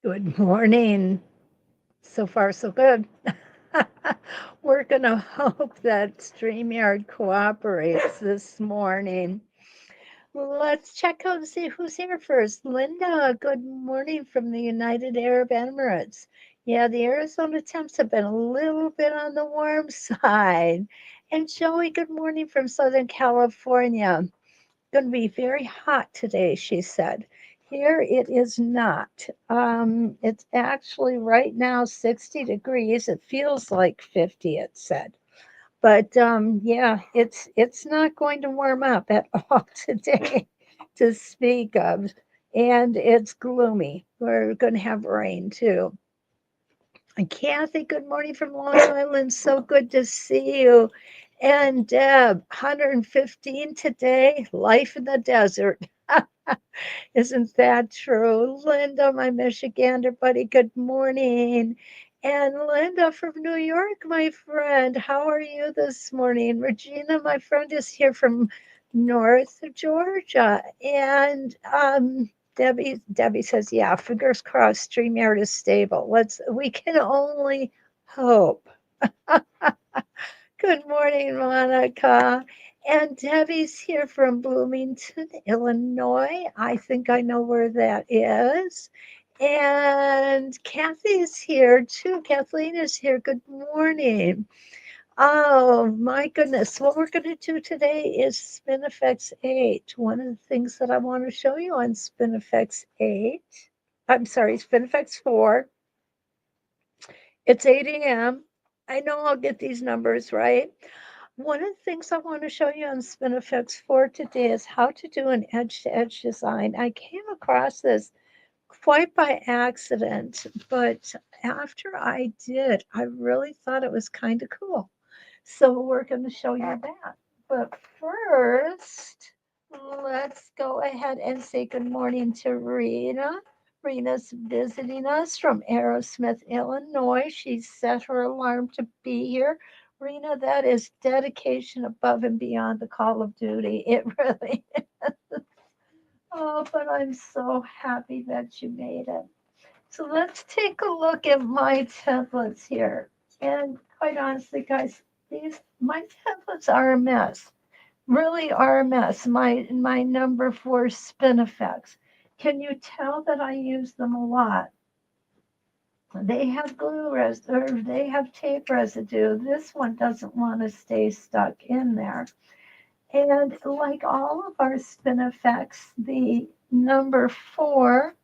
Good morning. So far, so good. We're going to hope that StreamYard cooperates this morning. Let's check out and see who's here first. Linda, good morning from the United Arab Emirates. Yeah, the Arizona temps have been a little bit on the warm side. And Joey, good morning from Southern California. Going to be very hot today, she said. Here it is not. It's actually right now 60 degrees. It feels like 50, it said. But yeah, it's not going to warm up at all today to speak of. And it's gloomy. We're going to have rain too. And Kathy, good morning from Long Island. So good to see you. And Deb, 115 today, life in the desert. Isn't that true? Linda, my Michigander buddy, good morning. And Linda from New York, my friend, how are you this morning? Regina, my friend, is here from North Georgia. And Debbie says, yeah, fingers crossed, StreamYard is stable. We can only hope. Good morning, Monica. And Debbie's here from Bloomington, Illinois. I think I know where that is. And Kathy's here too. Kathleen is here. Good morning. Oh my goodness. What we're going to do today is Spin-e-Fex 8. One of the things that I want to show you on Spin-e-Fex 8, I'm sorry, Spin-e-Fex 4. It's 8 a.m. I know I'll get these numbers right. One of the things I want to show you on Spinifex 4 today is how to do an edge-to-edge design. I came across this quite by accident, but after I did, I really thought it was kind of cool. So we're going to show you that. But first, let's go ahead and say good morning to Rena. Rena's visiting us from Aerosmith, Illinois. She set her alarm to be here. Rena, that is dedication above and beyond the call of duty. It really is. Oh, but I'm so happy that you made it. So let's take a look at my templates here. And quite honestly, guys, my templates are a mess. Really are a mess. My number 4 spin effects. Can you tell that I use them a lot? They have or they have tape residue. This one doesn't want to stay stuck in there. And like all of our spin effects, the number 4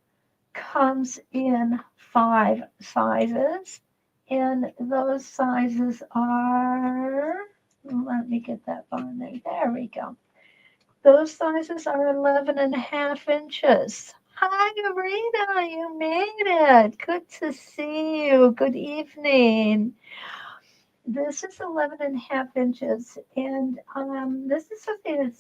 comes in 5 sizes. And those sizes are, let me get that on there. There we go. Those sizes are 11.5 inches. Hi, Rita, you made it. Good to see you. Good evening. This is 11.5 inches, and this is something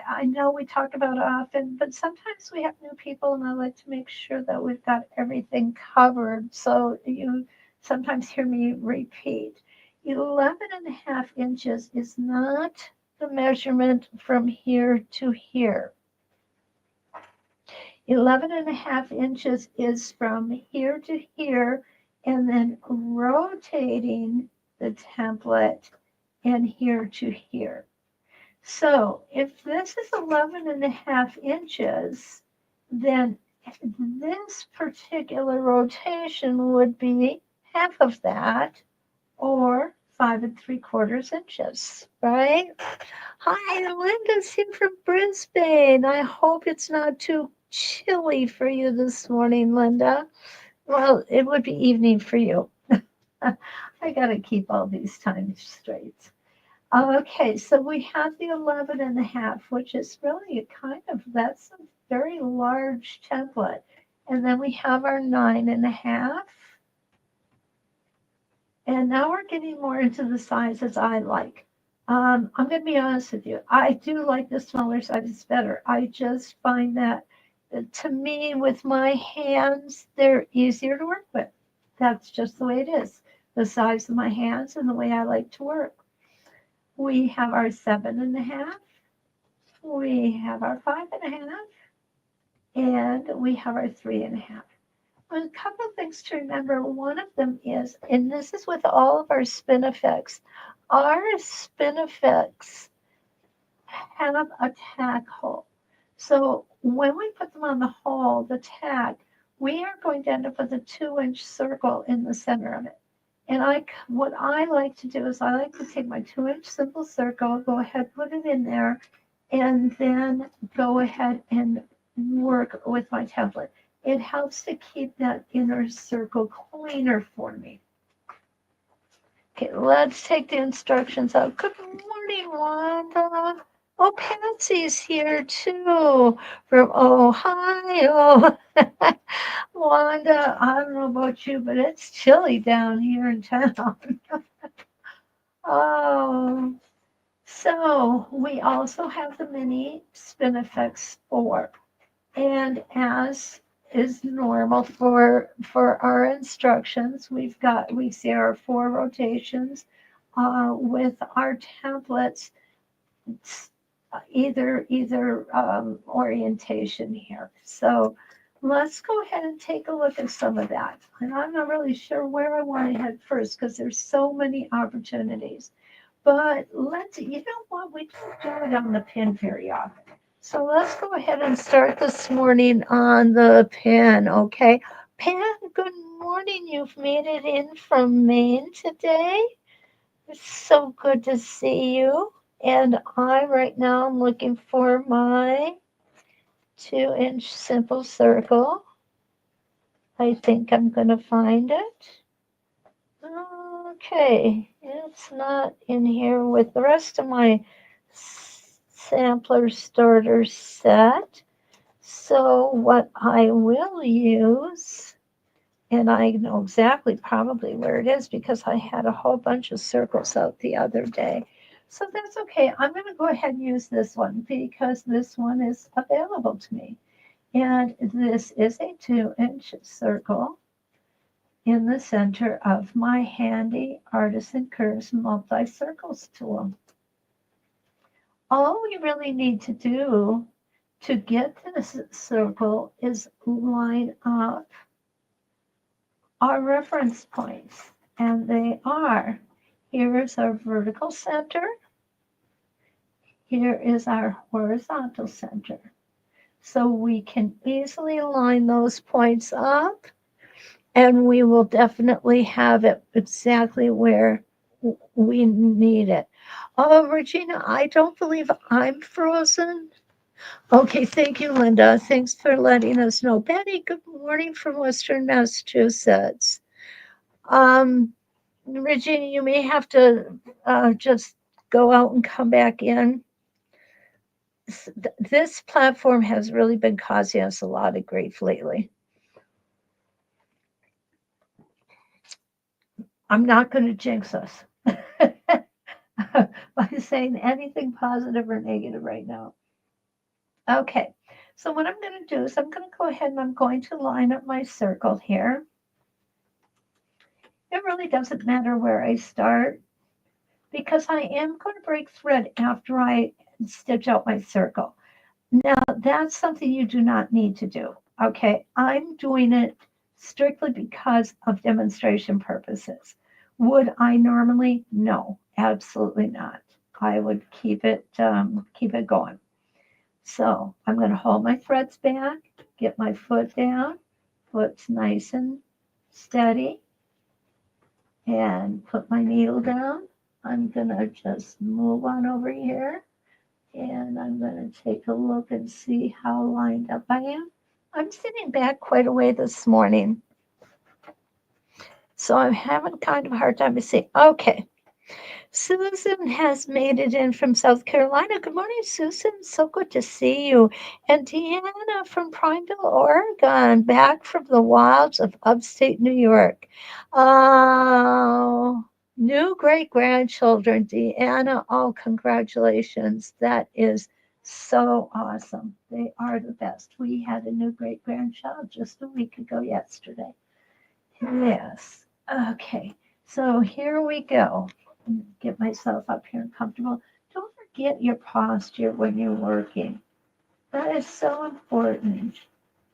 I know we talk about often, but sometimes we have new people, and I like to make sure that we've got everything covered. So you sometimes hear me repeat. 11.5 inches is not the measurement from here to here. 11.5 inches is from here to here, and then rotating the template and here to here. So if this is 11.5 inches, then this particular rotation would be half of that, or 5 3/4 inches, right? Hi, Linda's here from Brisbane. I hope it's not too chilly for you this morning, Linda. Well, it would be evening for you. I got to keep all these times straight. Okay, so we have the 11.5, which is really a that's a very large template. And then we have our 9.5. And now we're getting more into the sizes I like. I'm going to be honest with you. I do like the smaller sizes better. I just find that to me, with my hands, they're easier to work with. That's just the way it is. The size of my hands and the way I like to work. We have our 7.5. We have our 5.5. And we have our 3.5. A couple of things to remember. One of them is, and this is with all of our Spin-e-Fex, our Spin-e-Fex have a tack hole. So when we put them on the hole, the tack, we are going to end up with a 2-inch circle in the center of it. And what I like to do is I like to take my 2-inch simple circle, go ahead, put it in there, and then go ahead and work with my template. It helps to keep that inner circle cleaner for me. Okay, let's take the instructions out. Good morning, Wanda. Oh, Patsy's here too from Ohio. Wanda, I don't know about you, but it's chilly down here in town. Oh, so we also have the mini Spin-e-Fex 4. And as is normal for our instructions, we see our 4 rotations with our templates, either orientation here. So let's go ahead and take a look at some of that. And I'm not really sure where I want to head first because there's so many opportunities. But you know what, we don't do it on the pin very often. So let's go ahead and start this morning on the pin, okay? Pam, good morning. You've made it in from Maine today. It's so good to see you. And I right now I'm looking for my 2-inch simple circle. I think I'm going to find it. Okay, it's not in here with the rest of my sampler starter set. So what I will use, and I know exactly probably where it is because I had a whole bunch of circles out the other day. So that's okay. I'm going to go ahead and use this one because this one is available to me. And this is a 2-inch circle in the center of my handy Artisan Curves multi-circles tool. All we really need to do to get this circle is line up our reference points. And they are, here is our vertical center, here is our horizontal center. So we can easily line those points up, and we will definitely have it exactly where we need it. Oh, Regina, I don't believe I'm frozen. Okay, thank you, Linda. Thanks for letting us know. Betty, good morning from Western Massachusetts. Regina, you may have to just go out and come back in. This platform has really been causing us a lot of grief lately. I'm not going to jinx us by saying anything positive or negative right now. Okay, so what I'm going to do is I'm going to go ahead and I'm going to line up my circle here. It really doesn't matter where I start because I am going to break thread after I stitch out my circle. Now, that's something you do not need to do. Okay, I'm doing it strictly because of demonstration purposes. Would I normally? No, absolutely not. I would keep it going. So I'm going to hold my threads back, get my foot down, foot's nice and steady, and put my needle down. I'm going to just move on over here, and I'm going to take a look and see how lined up I am. I'm sitting back quite a way this morning, so I'm having kind of a hard time to see. Okay, Susan has made it in from South Carolina. Good morning, Susan. So good to see you. And Deanna from Prineville, Oregon, back from the wilds of upstate New York. Oh, new great grandchildren, Deanna. Oh, congratulations. That is so awesome. They are the best. We had a new great grandchild just a week ago yesterday. Yes. Okay. So here we go. Get myself up here and comfortable. Don't forget your posture when you're working. That is so important.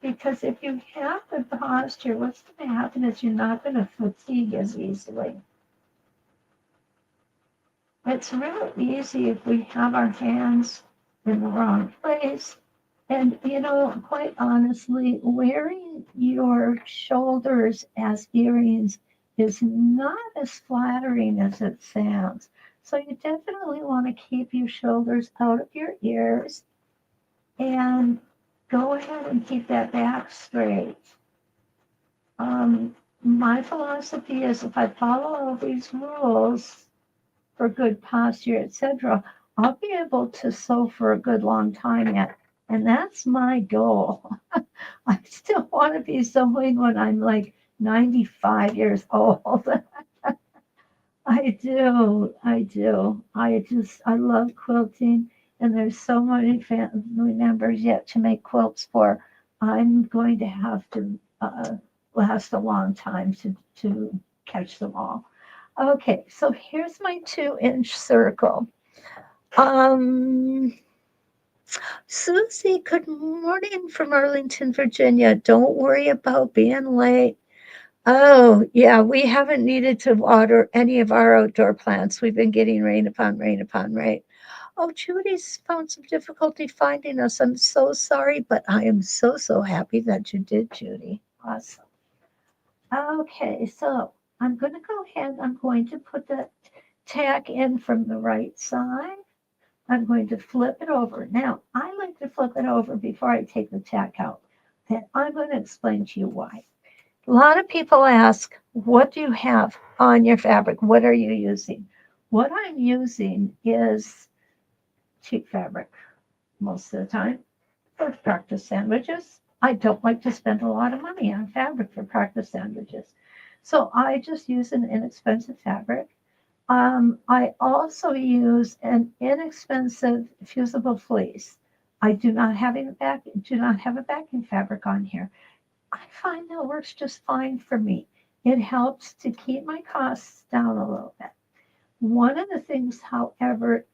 Because if you have good posture, what's going to happen is you're not going to fatigue as easily. It's real easy if we have our hands in the wrong place. And, quite honestly, wearing your shoulders as earrings is not as flattering as it sounds. So you definitely want to keep your shoulders out of your ears and go ahead and keep that back straight. My philosophy is if I follow all these rules for good posture, etc., I'll be able to sew for a good long time yet. And that's my goal. I still want to be sewing when I'm like 95 years old. I do. I do. I love quilting, and there's so many family members yet to make quilts for. I'm going to have to last a long time to catch them all. Okay, so here's my 2-inch circle. Um, Susie, good morning from Arlington, Virginia. Don't worry about being late. Oh, yeah, we haven't needed to water any of our outdoor plants. We've been getting rain upon rain upon rain. Oh, Judy's found some difficulty finding us. I'm so sorry, but I am so, so happy that you did, Judy. Awesome. Okay, so I'm going to go ahead. I'm going to put the tack in from the right side. I'm going to flip it over. Now, I like to flip it over before I take the tack out. And I'm going to explain to you why. A lot of people ask, what do you have on your fabric? What are you using? What I'm using is cheap fabric most of the time for practice sandwiches. I don't like to spend a lot of money on fabric for practice sandwiches. So I just use an inexpensive fabric. I also use an inexpensive fusible fleece. I do not have a backing fabric on here. I find that works just fine for me. It helps to keep my costs down a little bit. One of the things, however,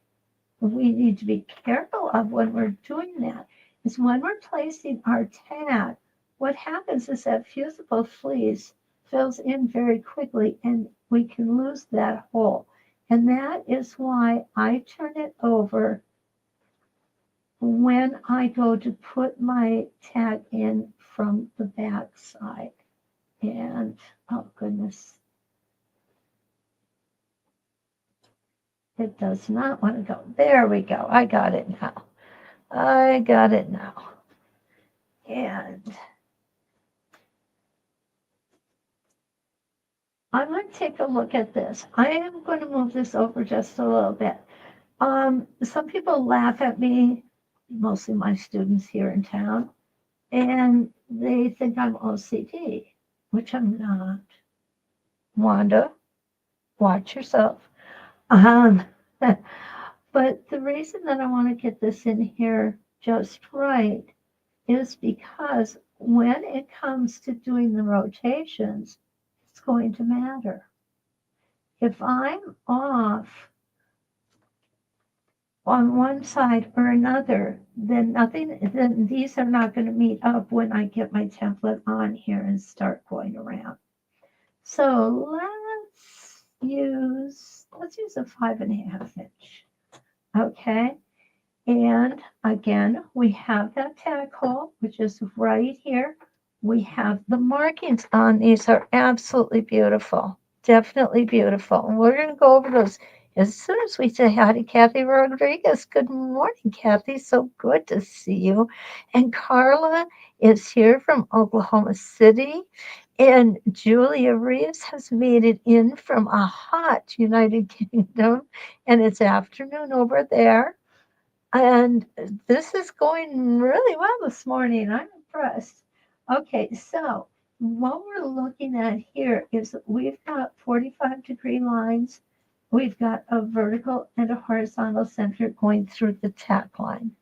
we need to be careful of when we're doing that is when we're placing our tag, what happens is that fusible fleece fills in very quickly and we can lose that hole. And that is why I turn it over when I go to put my tag in from the back side. And oh goodness, it does not want to go. There we go. I got it now. I got it now. And I'm going to take a look at this. I am going to move this over just a little bit. Some people laugh at me, mostly my students here in town, and they think I'm OCD, which I'm not. Wanda, watch yourself. Um, but the reason that I want to get this in here just right is because when it comes to doing the rotations, it's going to matter. If I'm off on one side or another, then these are not going to meet up when I get my template on here and start going around. So let's use a 5.5 inch. Okay. And again, we have that tag hole, which is right here. We have the markings on these are absolutely beautiful. Definitely beautiful. And we're going to go over those as soon as we say hi to Kathy Rodriguez. Good morning, Kathy. So good to see you. And Carla is here from Oklahoma City. And Julia Reeves has made it in from a hot United Kingdom. And it's afternoon over there. And this is going really well this morning. I'm impressed. Okay, so what we're looking at here is we've got 45-degree lines. We've got a vertical and a horizontal center going through the tack line.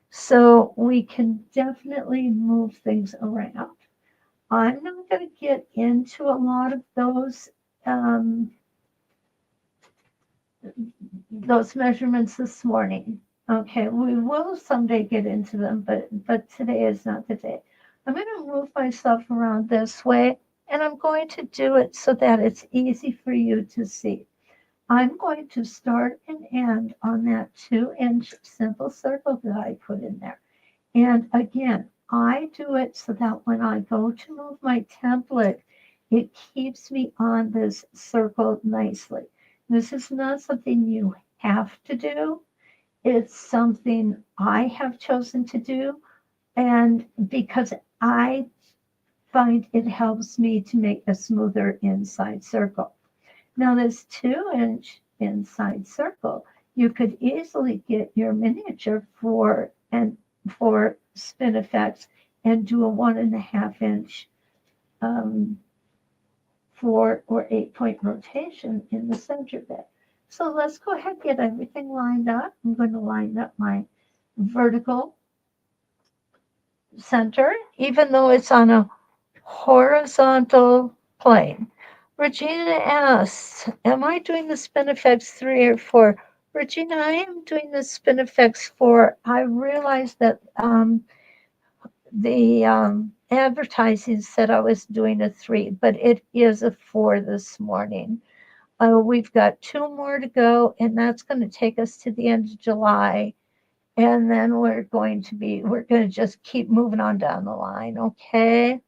So we can definitely move things around. I'm not going to get into a lot of those measurements this morning. Okay, we will someday get into them, but today is not the day. I'm going to move myself around this way, and I'm going to do it so that it's easy for you to see. I'm going to start and end on that 2-inch simple circle that I put in there. And again, I do it so that when I go to move my template, it keeps me on this circle nicely. This is not something you have to do. It's something I have chosen to do, and because I find it helps me to make a smoother inside circle. Now, this 2-inch inside circle, you could easily get your miniature for Spin-e-Fex and do a 1.5-inch 4 or 8 point rotation in the center bit. So let's go ahead and get everything lined up. I'm going to line up my vertical center, even though it's on a horizontal plane. Regina asks, am I doing the Spin-e-Fex 3 or 4? Regina, I am doing the Spin-e-Fex 4. I realized that the advertising said I was doing a 3, but it is a 4 this morning. We've got 2 more to go, and that's going to take us to the end of July. And then we're going to just keep moving on down the line, okay?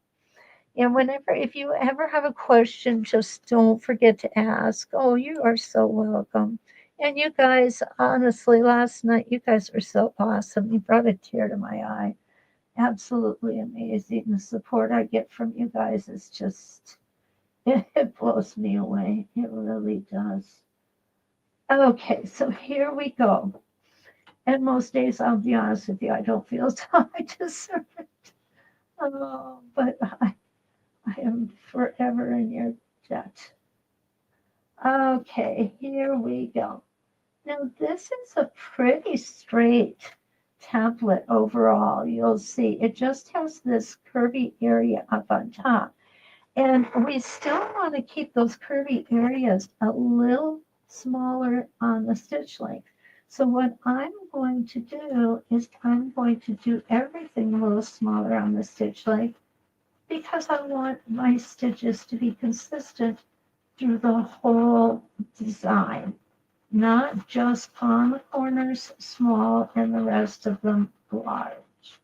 And if you ever have a question, just don't forget to ask. Oh, you are so welcome. And you guys, honestly, last night, you guys were so awesome. You brought a tear to my eye. Absolutely amazing. The support I get from you guys is just, it blows me away. It really does. Okay, so here we go. And most days, I'll be honest with you, I don't feel tied to serve it. Oh, but I am forever in your debt. Okay, here we go. Now, this is a pretty straight template overall. You'll see it just has this curvy area up on top. And we still want to keep those curvy areas a little smaller on the stitch length. So what I'm going to do is I'm going to do everything a little smaller on the stitch length because I want my stitches to be consistent through the whole design, not just on the corners small and the rest of them large.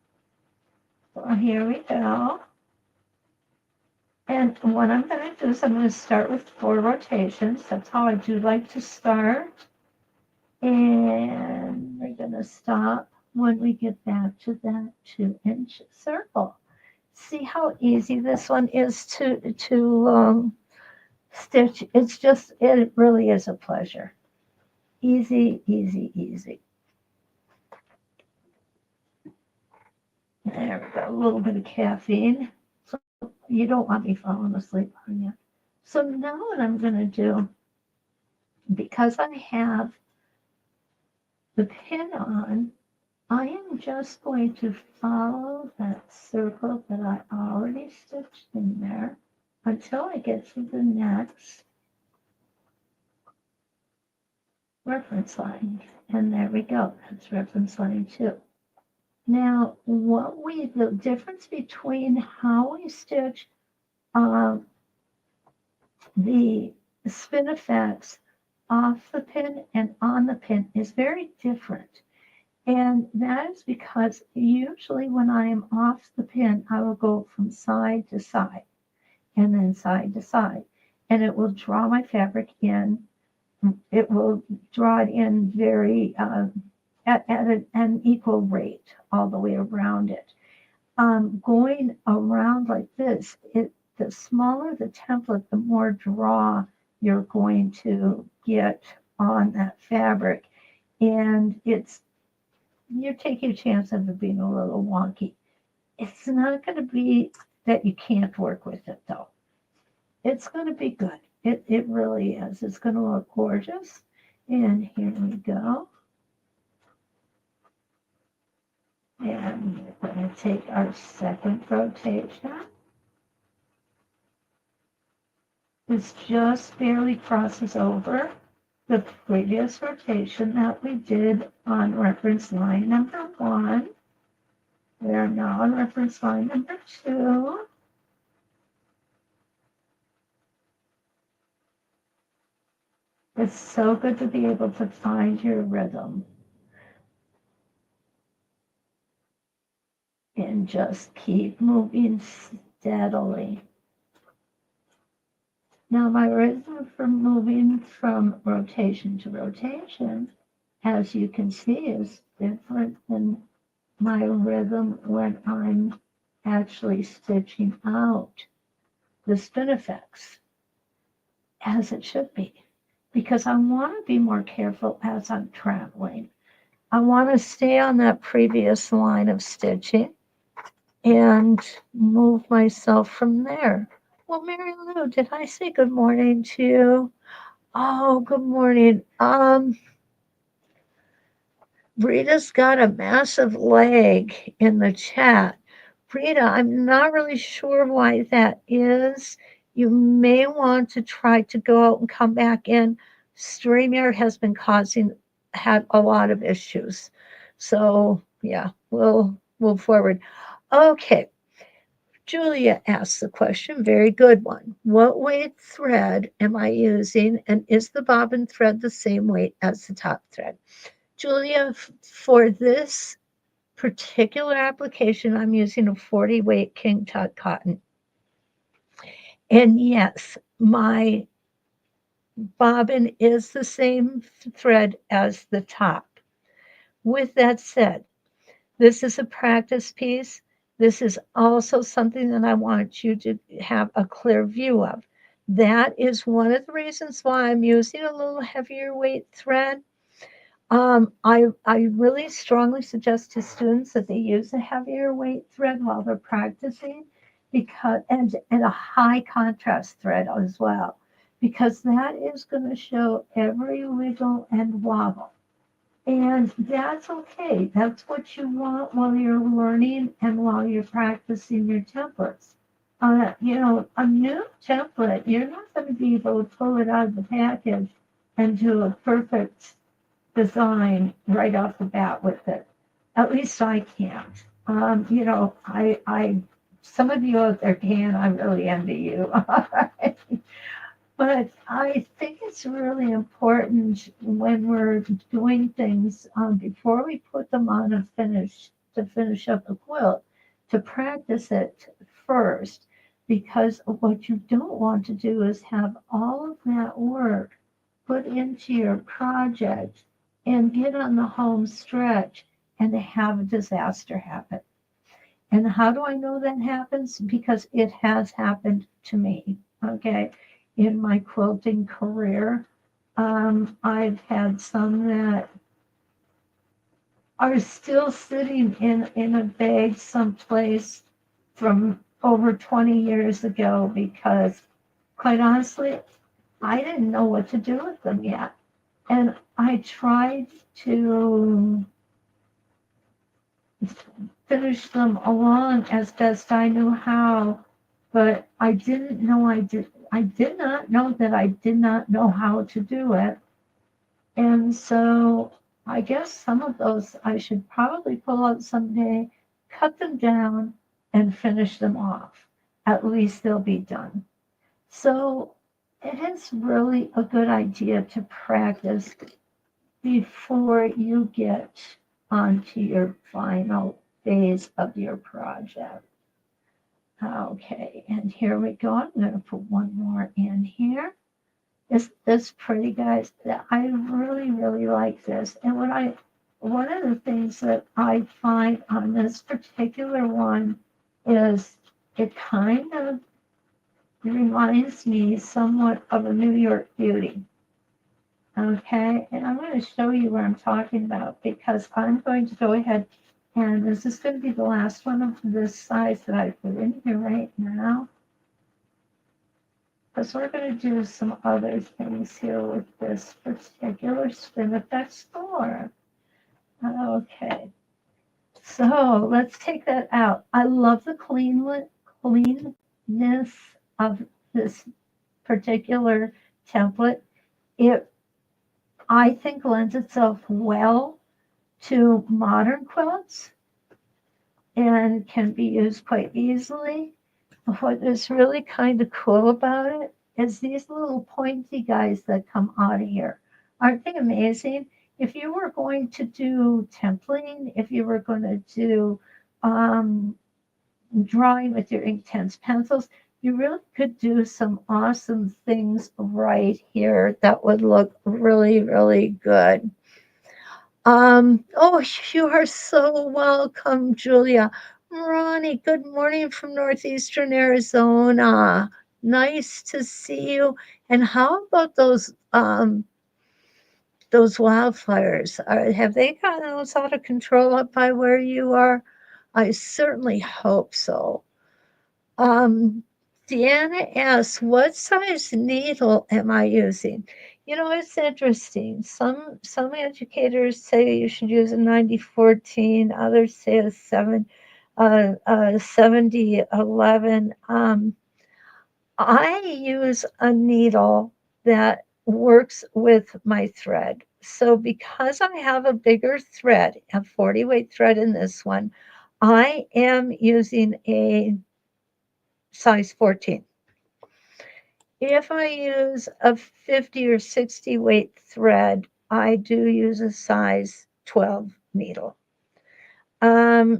So here we go. And what I'm going to do is I'm going to start with 4 rotations. That's how I do like to start. And we're going to stop when we get back to that 2-inch circle. See how easy this one is to stitch. It really is a pleasure. Easy, easy, easy. There we go, a little bit of caffeine. So you don't want me falling asleep on you. So now what I'm going to do, because I have the pin on, I am just going to follow that circle that I already stitched in there until I get to the next reference line. And there we go. That's reference line 2. Now, the difference between how we stitch the Spin-e-Fex off the pin and on the pin is very different. And that is because usually when I am off the pin, I will go from side to side and then side to side. And it will draw my fabric in. It will draw it in very at an equal rate all the way around it. Going around like this, the smaller the template, the more draw you're going to get on that fabric. And you're taking a chance of it being a little wonky. It's not going to be that you can't work with it, though. It's going to be good. It really is. It's going to look gorgeous. And here we go. And we're going to take our second rotation. This just barely crosses over the previous rotation that we did on reference line number 1. We are now on reference line number 2. It's so good to be able to find your rhythm and just keep moving steadily. Now my rhythm for moving from rotation to rotation, as you can see, is different than my rhythm when I'm actually stitching out the Spin-e-Fex, as it should be, because I want to be more careful as I'm traveling. I want to stay on that previous line of stitching and move myself from there. Well, Mary Lou, did I say good morning to you? Oh, good morning. Rita's got a massive leg in the chat. Rita, I'm not really sure why that is. You may want to try to go out and come back in. StreamYard has been had a lot of issues. So yeah, we'll move forward. Okay. Julia asked the question, very good one. What weight thread am I using, and is the bobbin thread the same weight as the top thread? Julia, for this particular application, I'm using a 40 weight King Tut cotton. And yes, my bobbin is the same thread as the top. With that said, this is a practice piece. This is also something that I want you to have a clear view of. That is one of the reasons why I'm using a little heavier weight thread. I really strongly suggest to students that they use a heavier weight thread while they're practicing, because and a high contrast thread as well, because that is going to show every wiggle and wobble. And that's okay. That's what you want while you're learning and while you're practicing your templates. A new template, you're not going to be able to pull it out of the package and do a perfect design right off the bat with it. At least I can't. I some of you out there can. I really envy you. But I think it's really important when we're doing things before we put them on to finish up a quilt, to practice it first, because what you don't want to do is have all of that work put into your project and get on the home stretch and have a disaster happen. And how do I know that happens? Because it has happened to me. Okay. In my quilting career, I've had some that are still sitting in a bag someplace from over 20 years ago because, quite honestly, I didn't know what to do with them yet. And I tried to finish them along as best I knew how, but I did not know that I did not know how to do it. And so I guess some of those I should probably pull out someday, cut them down, and finish them off. At least they'll be done. So it is really a good idea to practice before you get onto your final phase of your project. Okay, and here we go. I'm going to put one more in here. Isn't this pretty, guys? I really, really like this. And one of the things that I find on this particular one is it kind of reminds me somewhat of a New York Beauty. Okay, and I'm going to show you what I'm talking about, because I'm going to go ahead, and this is going to be the last one of this size that I put in here right now, because we're going to do some other things here with this particular Spin-e-Fex 4. Okay, so let's take that out. I love the cleanness of this particular template. It, I think, lends itself well to modern quilts. and can be used quite easily. What is really kind of cool about it is these little pointy guys that come out of here. Aren't they amazing? If you were going to do templating, if you were going to do um, drawing with your Inktense pencils, you really could do some awesome things right here that would look really, really good. Oh, you are so welcome, Julia. Ronnie, good morning from northeastern Arizona. Nice to see you. And how about those wildfires? Have they gotten those out of control up by where you are? I certainly hope so. Um, Deanna asks, what size needle am I using? You know, it's interesting. Some educators say you should use a 9014, others say a 7011. I use a needle that works with my thread. So because I have a bigger thread, a 40 weight thread in this one, I am using a size 14. If I use a 50 or 60 weight thread, I do use a size 12 needle.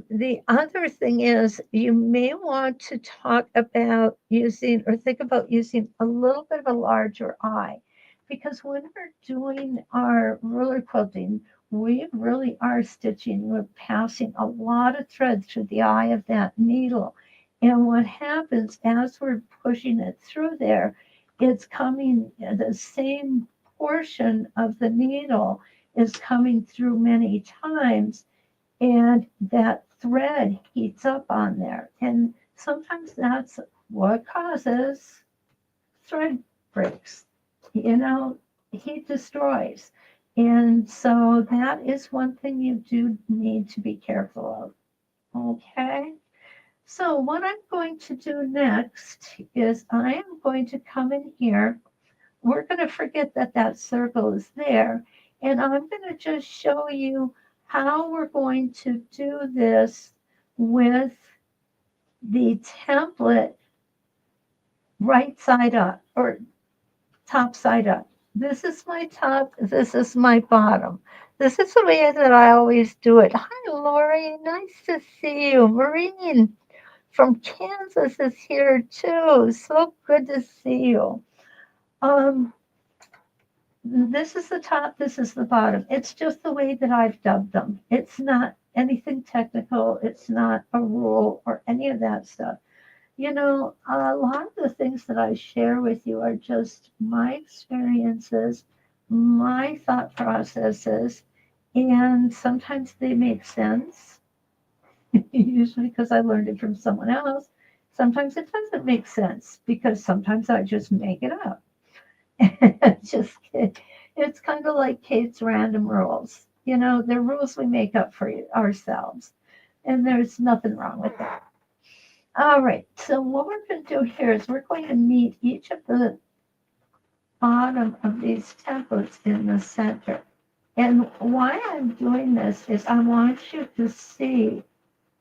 The other thing is you may want to talk about using or think about using a little bit of a larger eye because when we're doing our ruler quilting, we really are stitching. We're passing a lot of thread through the eye of that needle. And what happens as we're pushing it through there, it's coming, the same portion of the needle is coming through many times and that thread heats up on there. And sometimes that's what causes thread breaks. You know, heat destroys. And so that is one thing you do need to be careful of. Okay. So what I'm going to do next is I am going to come in here. We're going to forget that that circle is there. And I'm going to just show you how we're going to do this with the template right side up or top side up. This is my top, this is my bottom. This is the way that I always do it. Hi, Lori. Nice to see you. Maureen from Kansas is here too. So good to see you. Um, This is the top, this is the bottom. It's just the way that I've dubbed them. It's not anything technical. It's not a rule or any of that stuff. You know, a lot of the things that I share with you are just my experiences, my thought processes, and sometimes they make sense, usually because I learned it from someone else. Sometimes it doesn't make sense because sometimes I just make it up. Just it's kind of like Kate's random rules. You know, they're rules we make up for ourselves, and there's nothing wrong with that. All right, so what we're going to do here is we're going to meet each of the bottom of these templates in the center. And why I'm doing this is I want you to see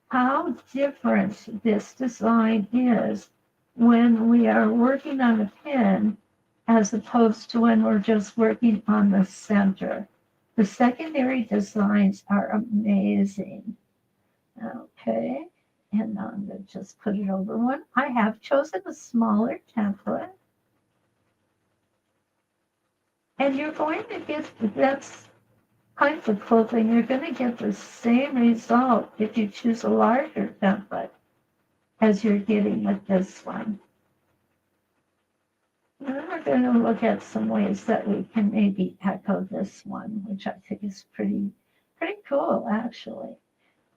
how different this design is when we are working on a pin as opposed to when we're just working on the center. The secondary designs are amazing. Okay, and I'm going to just put it over one. I have chosen a smaller template. And you're going to get, that's kind of cool thing, you're going to get the same result if you choose a larger template as you're getting with this one. Now we're going to look at some ways that we can maybe echo this one, which I think is pretty cool, actually.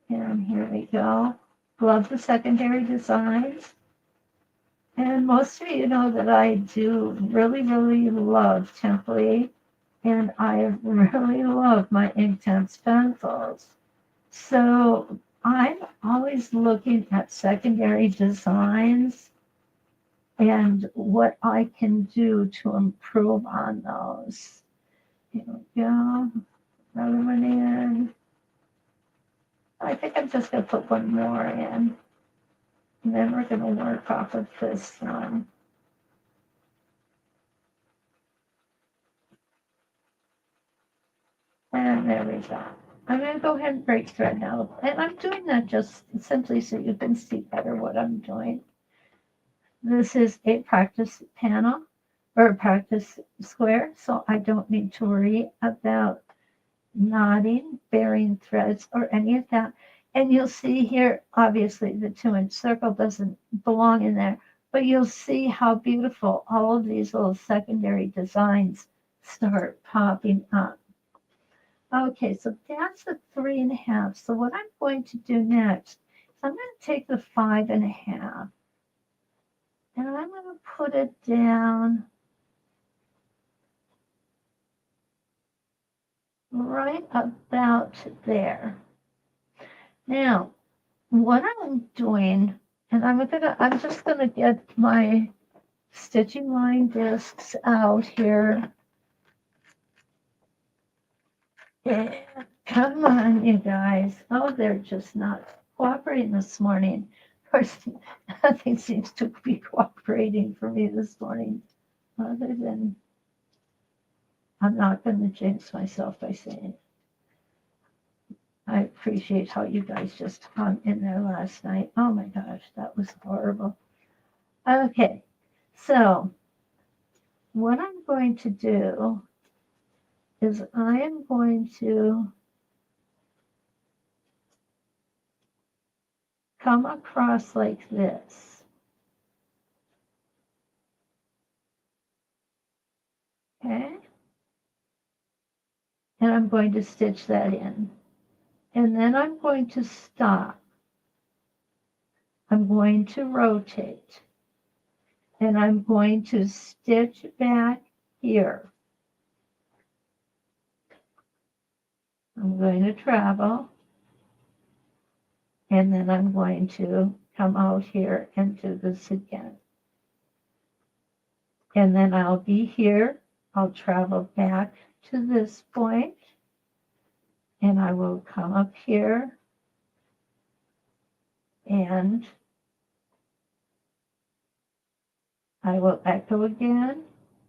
And here we go. Love the secondary designs. And most of you know that I do really, really love template, and I really love my Inktense pencils. So I'm always looking at secondary designs and what I can do to improve on those. Here we go. Another one in. I think I'm just going to put one more in. And then we're going to work off of this one. And there we go. I'm going to go ahead and break thread now. And I'm doing that just simply so you can see better what I'm doing. This is a practice panel or a practice square, so I don't need to worry about knotting, burying threads, or any of that. And you'll see here, obviously the 2-inch circle doesn't belong in there, but you'll see how beautiful all of these little secondary designs start popping up. Okay, so that's the 3.5. So what I'm going to do next is I'm going to take the 5.5 and I'm going to put it down right about there. Now, what I'm doing, and I'm just gonna get my stitching line discs out here. Yeah, come on, you guys. Oh, they're just not cooperating this morning. Of course, nothing seems to be cooperating for me this morning, other than I'm not going to jinx myself by saying I appreciate how you guys just hung in there last night. Oh my gosh, that was horrible. Okay, so what I'm going to do is I am going to come across like this. Okay, and I'm going to stitch that in. And then I'm going to stop. I'm going to rotate. And I'm going to stitch back here. I'm going to travel. And then I'm going to come out here and do this again. And then I'll be here. I'll travel back to this point. And I will come up here and I will echo again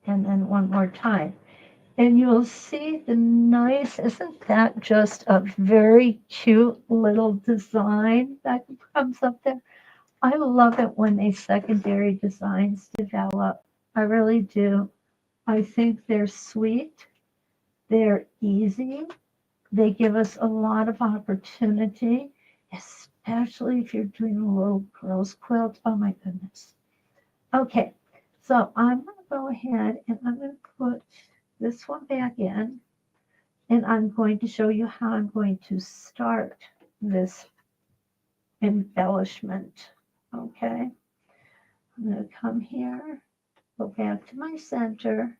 and then one more time. And you'll see the nice, isn't that just a very cute little design that comes up there? I love it when these secondary designs develop. I really do. I think they're sweet. They're easy. They give us a lot of opportunity, especially if you're doing a little girl's quilt. Oh my goodness. Okay, so I'm going to go ahead and I'm going to put this one back in, and I'm going to show you how I'm going to start this embellishment. Okay, I'm going to come here, go back to my center,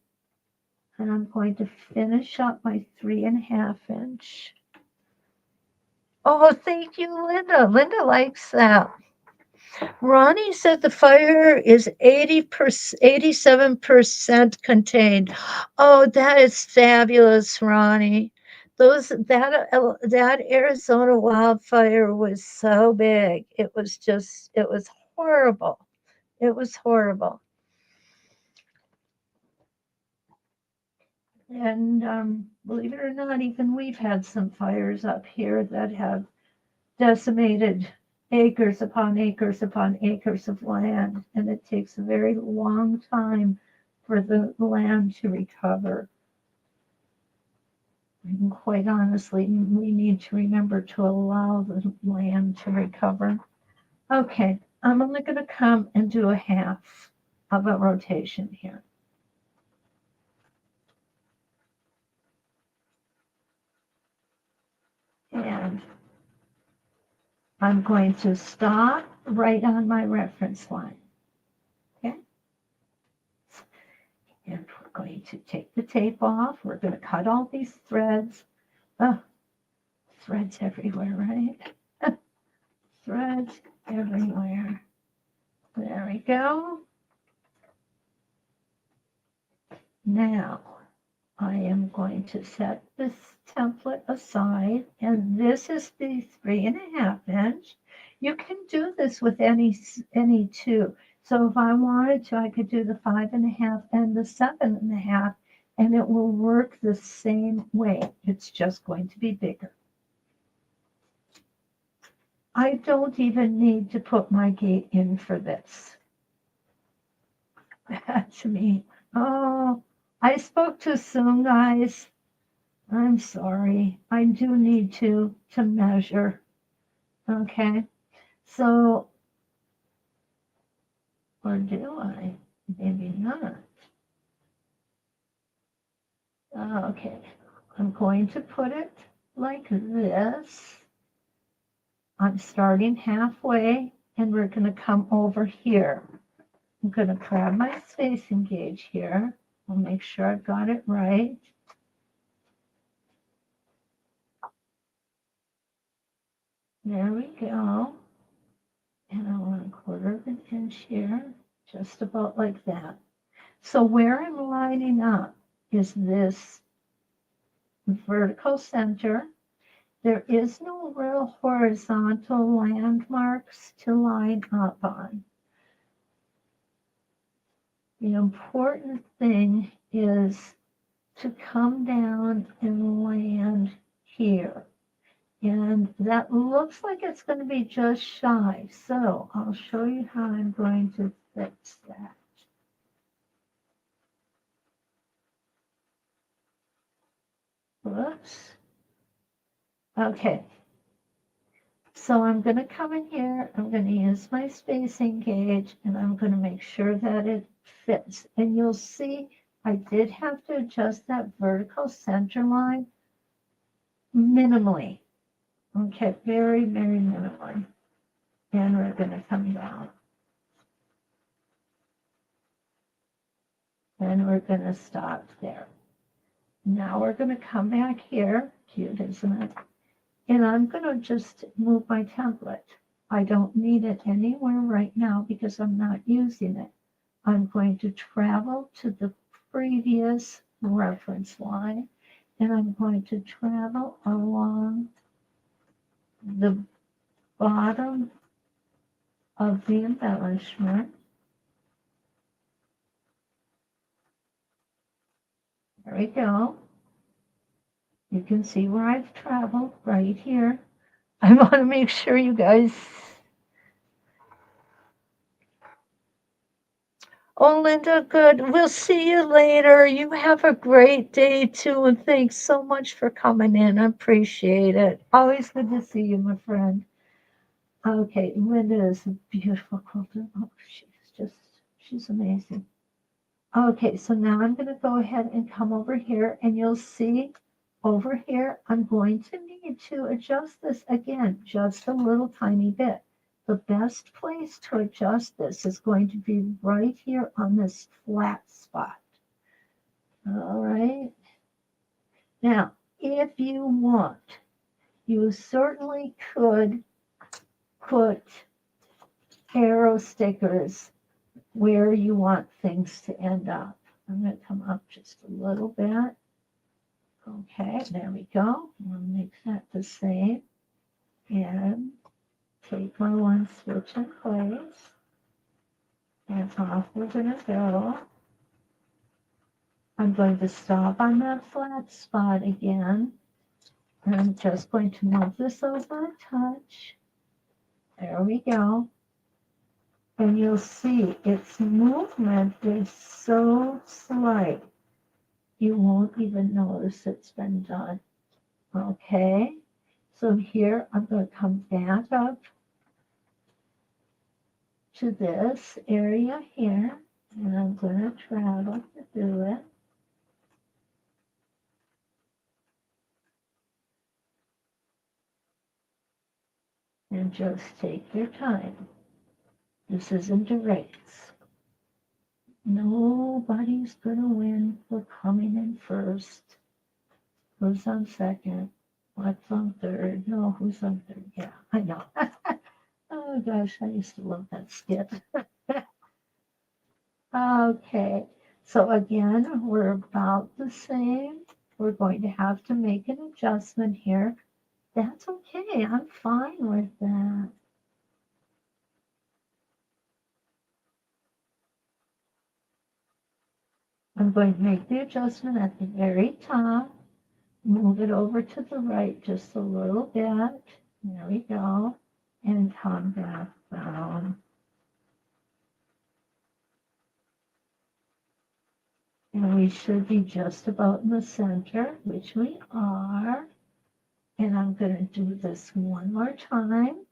and I'm going to finish up my 3.5 inch. Oh, thank you, Linda. Linda likes that. Ronnie said the fire is 87% contained. Oh, that is fabulous, Ronnie. That Arizona wildfire was so big. It was horrible. It was horrible. And believe it or not, even we've had some fires up here that have decimated acres upon acres upon acres of land, and it takes a very long time for the land to recover. And quite honestly, we need to remember to allow the land to recover. Okay, I'm only going to come and do a half of a rotation here. And I'm going to stop right on my reference line. Okay. And we're going to take the tape off. We're going to cut all these threads. Oh, threads everywhere, right? Threads everywhere. There we go. Now, I am going to set this template aside, and this is the 3.5 inch. You can do this with any two. So if I wanted to, I could do the 5.5 and the 7.5, and it will work the same way. It's just going to be bigger. I don't even need to put my gate in for this. That's me. Oh, I spoke too soon, guys. I'm sorry. I do need to measure. Okay. So, or do I? Maybe not. Okay. I'm going to put it like this. I'm starting halfway, and we're going to come over here. I'm going to grab my spacing gauge here. I'll make sure I've got it right. There we go. And I want 1/4 of an inch here, just about like that. So where I'm lining up is this vertical center. There is no real horizontal landmarks to line up on. The important thing is to come down and land here. And that looks like it's going to be just shy. So I'll show you how I'm going to fix that. Whoops. Okay. So I'm going to come in here, I'm going to use my spacing gauge, and I'm going to make sure that it fits. And you'll see I did have to adjust that vertical center line minimally. Okay, very, very minimally. And we're going to come down. And we're going to stop there. Now we're going to come back here. Cute, isn't it? And I'm going to just move my template. I don't need it anywhere right now because I'm not using it. I'm going to travel to the previous reference line, and I'm going to travel along the bottom of the embellishment. There we go. You can see where I've traveled right here. I want to make sure you guys. Oh, Linda, good. We'll see you later. You have a great day too, and thanks so much for coming in. I appreciate it. Always good to see you, my friend. Okay, Linda is a beautiful quilter. Oh, she's amazing. Okay, so now I'm going to go ahead and come over here, and you'll see over here, I'm going to need to adjust this again, just a little tiny bit. The best place to adjust this is going to be right here on this flat spot. All right. Now, if you want, you certainly could put arrow stickers where you want things to end up. I'm going to come up just a little bit. Okay, there we go. I'll make that the same. And take my one switch in place. And off we're going to go. I'm going to stop on that flat spot again. And I'm just going to move this over a touch. There we go. And you'll see its movement is so slight, you won't even notice it's been done. Okay, so here I'm going to come back up to this area here, and I'm going to travel to do it. And just take your time. This isn't a race. Nobody's going to win for coming in first. Who's on second? What's on third? No, who's on third? Yeah, I know. Oh gosh, I used to love that skit. Okay, So again, we're about the same. We're going to have to make an adjustment here. That's okay. I'm fine with that. I'm going to make the adjustment at the very top. Move it over to the right just a little bit. There we go. And come back down. And we should be just about in the center, which we are. And I'm going to do this one more time,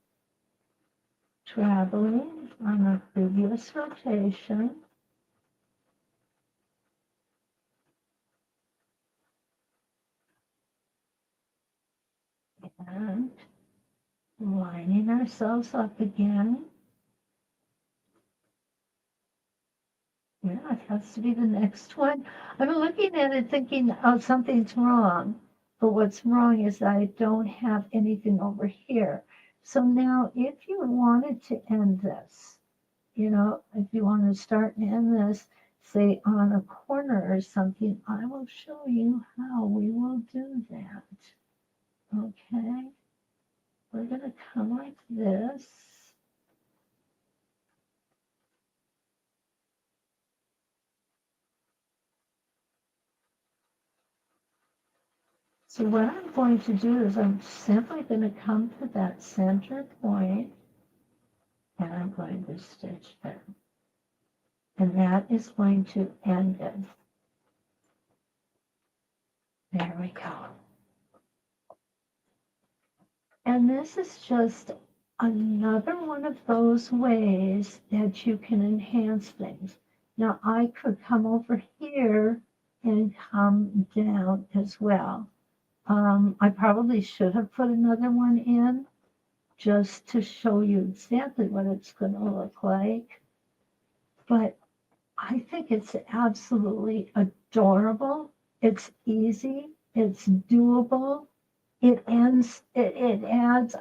traveling on the previous rotation. And lining ourselves up again. Yeah, it has to be the next one. I'm looking at it thinking, oh, something's wrong. But what's wrong is I don't have anything over here. So now if you wanted to end this, if you want to start and end this, say on a corner or something, I will show you how we will do that. Okay, we're going to come like this. So what I'm going to do is I'm simply going to come to that center point and I'm going to stitch it. And that is going to end it. There we go. And this is just another one of those ways that you can enhance things. Now I could come over here and come down as well. I probably should have put another one in just to show you exactly what it's going to look like. But I think it's absolutely adorable. It's easy. It's doable. It adds,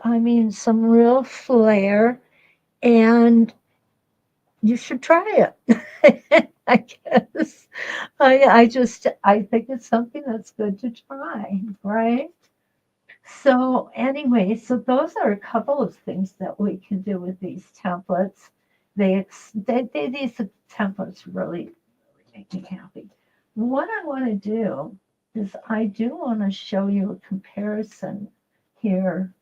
I mean, some real flair, and you should try it. I guess. I think it's something that's good to try, right? So anyway, so those are a couple of things that we can do with these templates. These templates really make me happy. What I want to do is I do want to show you a comparison here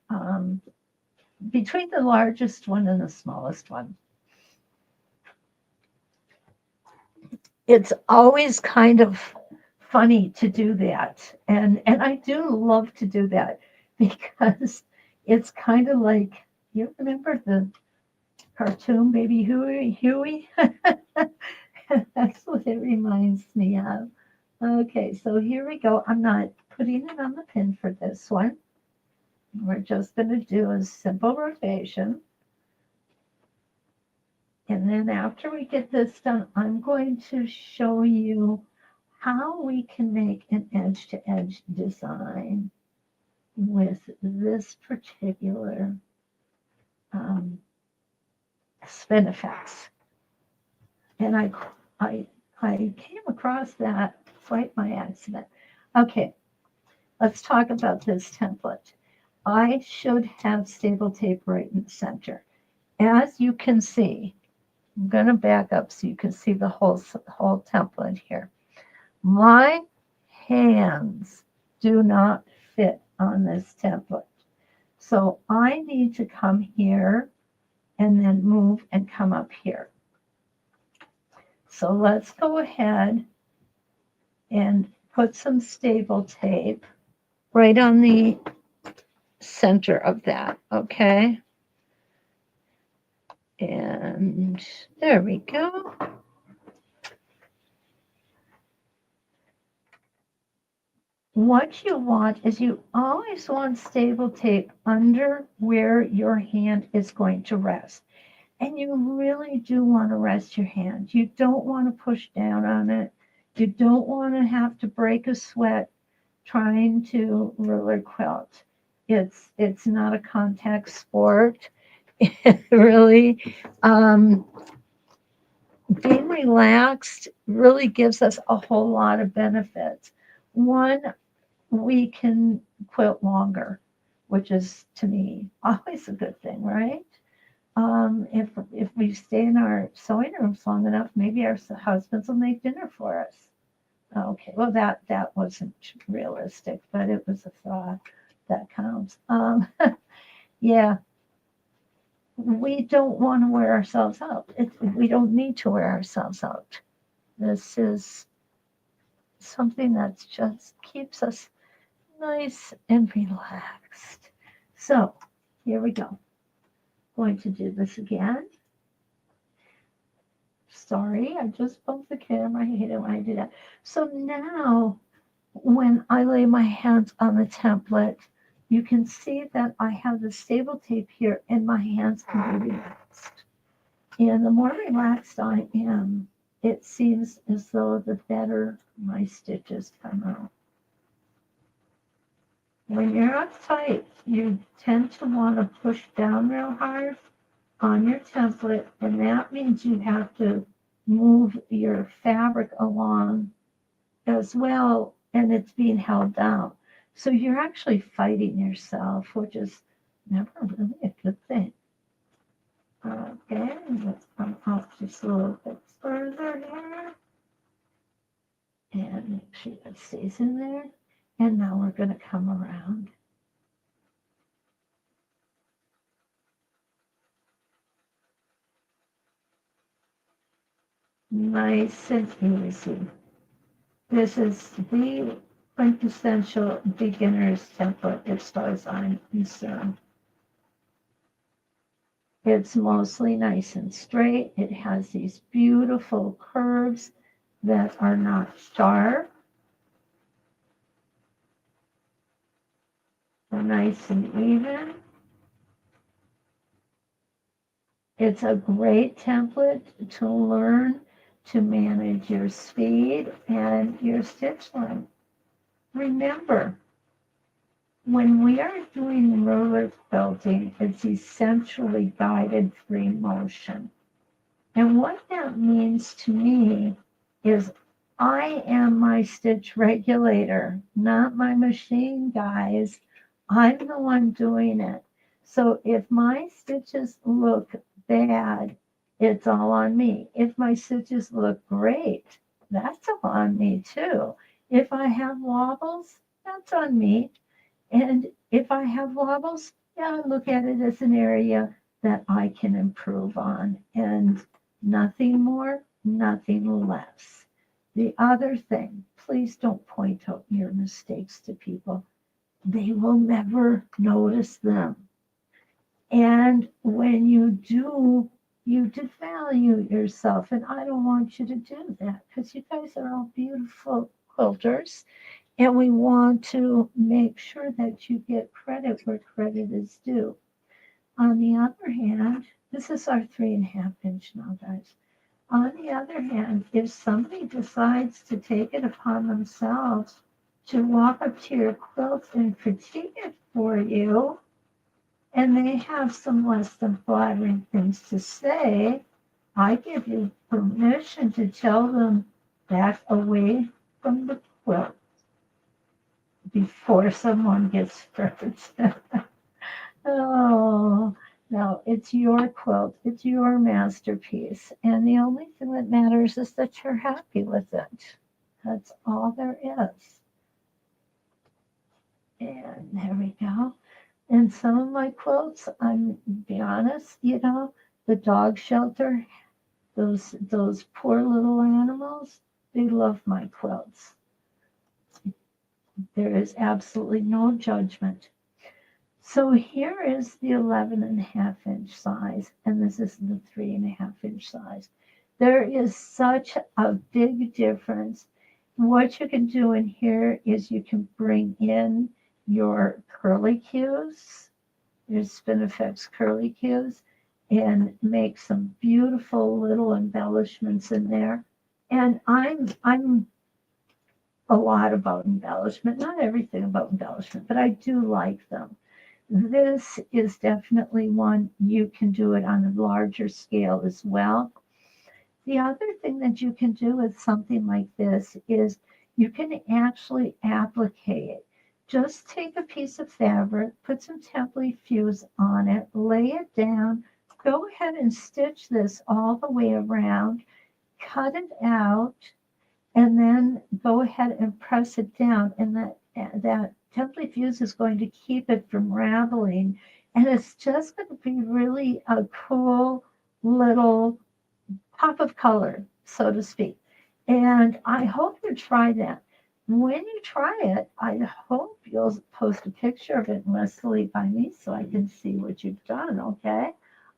between the largest one and the smallest one. It's always kind of funny to do that. And I do love to do that because it's kind of like, you remember the cartoon Baby Huey? That's what it reminds me of. Okay, so here we go. I'm not putting it on the pin for this one. We're just going to do a simple rotation. And then after we get this done, I'm going to show you how we can make an edge-to-edge design with this particular Spin-e-Fex. And I came across that quite by accident. Okay, let's talk about this template. I should have stable tape right in the center. As you can see, I'm going to back up so you can see the whole template here. My hands do not fit on this template. So I need to come here and then move and come up here. So let's go ahead and put some stable tape right on the center of that, okay? And there we go. What you want is you always want stable tape under where your hand is going to rest. And you really do want to rest your hand. You don't want to push down on it. You don't want to have to break a sweat trying to ruler quilt. It's not a contact sport, really. being relaxed really gives us a whole lot of benefits. One, we can quilt longer, which is to me always a good thing, right? If we stay in our sewing rooms long enough, maybe our husbands will make dinner for us. Okay, well that wasn't realistic, but it was a thought that counts. Yeah, we don't want to wear ourselves out. We don't need to wear ourselves out. This is something that just keeps us nice and relaxed. So here we go. Going to do this again. Sorry, I just bumped the camera. I hate it when I do that. So now when I lay my hands on the template, you can see that I have the stable tape here and my hands can be relaxed. And the more relaxed I am, it seems as though the better my stitches come out. When you're uptight, you tend to want to push down real hard on your template, and that means you have to move your fabric along as well, and it's being held down. So you're actually fighting yourself, which is never really a good thing. Okay, let's come up just a little bit further here. And make sure that stays in there. And now we're going to come around. Nice and easy. This is the quintessential beginner's template as far as I'm concerned. It's mostly nice and straight. It has these beautiful curves that are not sharp. They're nice and even. It's a great template to learn to manage your speed and your stitch length. Remember, when we are doing ruler quilting, it's essentially guided free motion. And what that means to me is I am my stitch regulator, not my machine, guys. I'm the one doing it. So if my stitches look bad, it's all on me. If my stitches look great, that's all on me too. If I have wobbles, that's on me. And if I have wobbles, yeah, I look at it as an area that I can improve on. And nothing more, nothing less. The other thing, please don't point out your mistakes to people. They will never notice them. And when you do, you devalue yourself. And I don't want you to do that because you guys are all beautiful quilters. And we want to make sure that you get credit where credit is due. On the other hand, this is our 3.5 inch now, guys. On the other hand, if somebody decides to take it upon themselves to walk up to your quilt and critique it for you, and they have some less than flattering things to say, I give you permission to tell them back away from the quilt before someone gets hurt. Oh, no, it's your quilt. It's your masterpiece. And the only thing that matters is that you're happy with it. That's all there is. And there we go. And some of my quilts, I'm be honest, the dog shelter, those poor little animals, they love my quilts. There is absolutely no judgment. So here is the 11.5 inch size, and this is the 3.5 inch size. There is such a big difference. What you can do in here is you can bring in your curlicues, your Spin-e-Fex curlicues, and make some beautiful little embellishments in there. And I'm a lot about embellishment, not everything about embellishment, but I do like them. This is definitely one you can do it on a larger scale as well. The other thing that you can do with something like this is you can actually applicate. Just take a piece of fabric, put some template fuse on it, lay it down, go ahead and stitch this all the way around, cut it out, and then go ahead and press it down. And that template fuse is going to keep it from raveling. And it's just going to be really a cool little pop of color, so to speak. And I hope you try that. When you try it, I hope you'll post a picture of it and Westalee by me so I can see what you've done. Okay?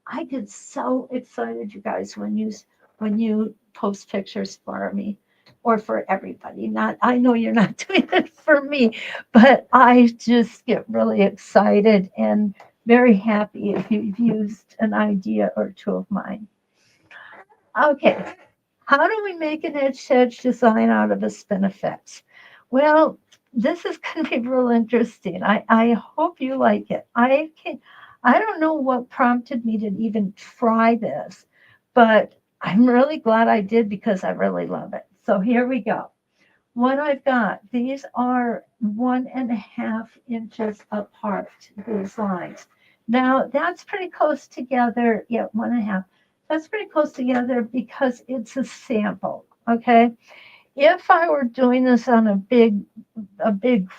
I get so excited, you guys, when you post pictures for me or for everybody. Not, I know you're not doing it for me, but I just get really excited and very happy if you've used an idea or two of mine. Okay, how do we make an edge-to-edge design out of a Spin-e-Fex? Well, this is going to be real interesting. I hope you like it. I don't know what prompted me to even try this, but I'm really glad I did because I really love it. So here we go. What I've got, these are 1.5 inches apart, these lines. Now that's pretty close together. Yeah, 1.5. That's pretty close together because it's a sample. Okay. If I were doing this on a big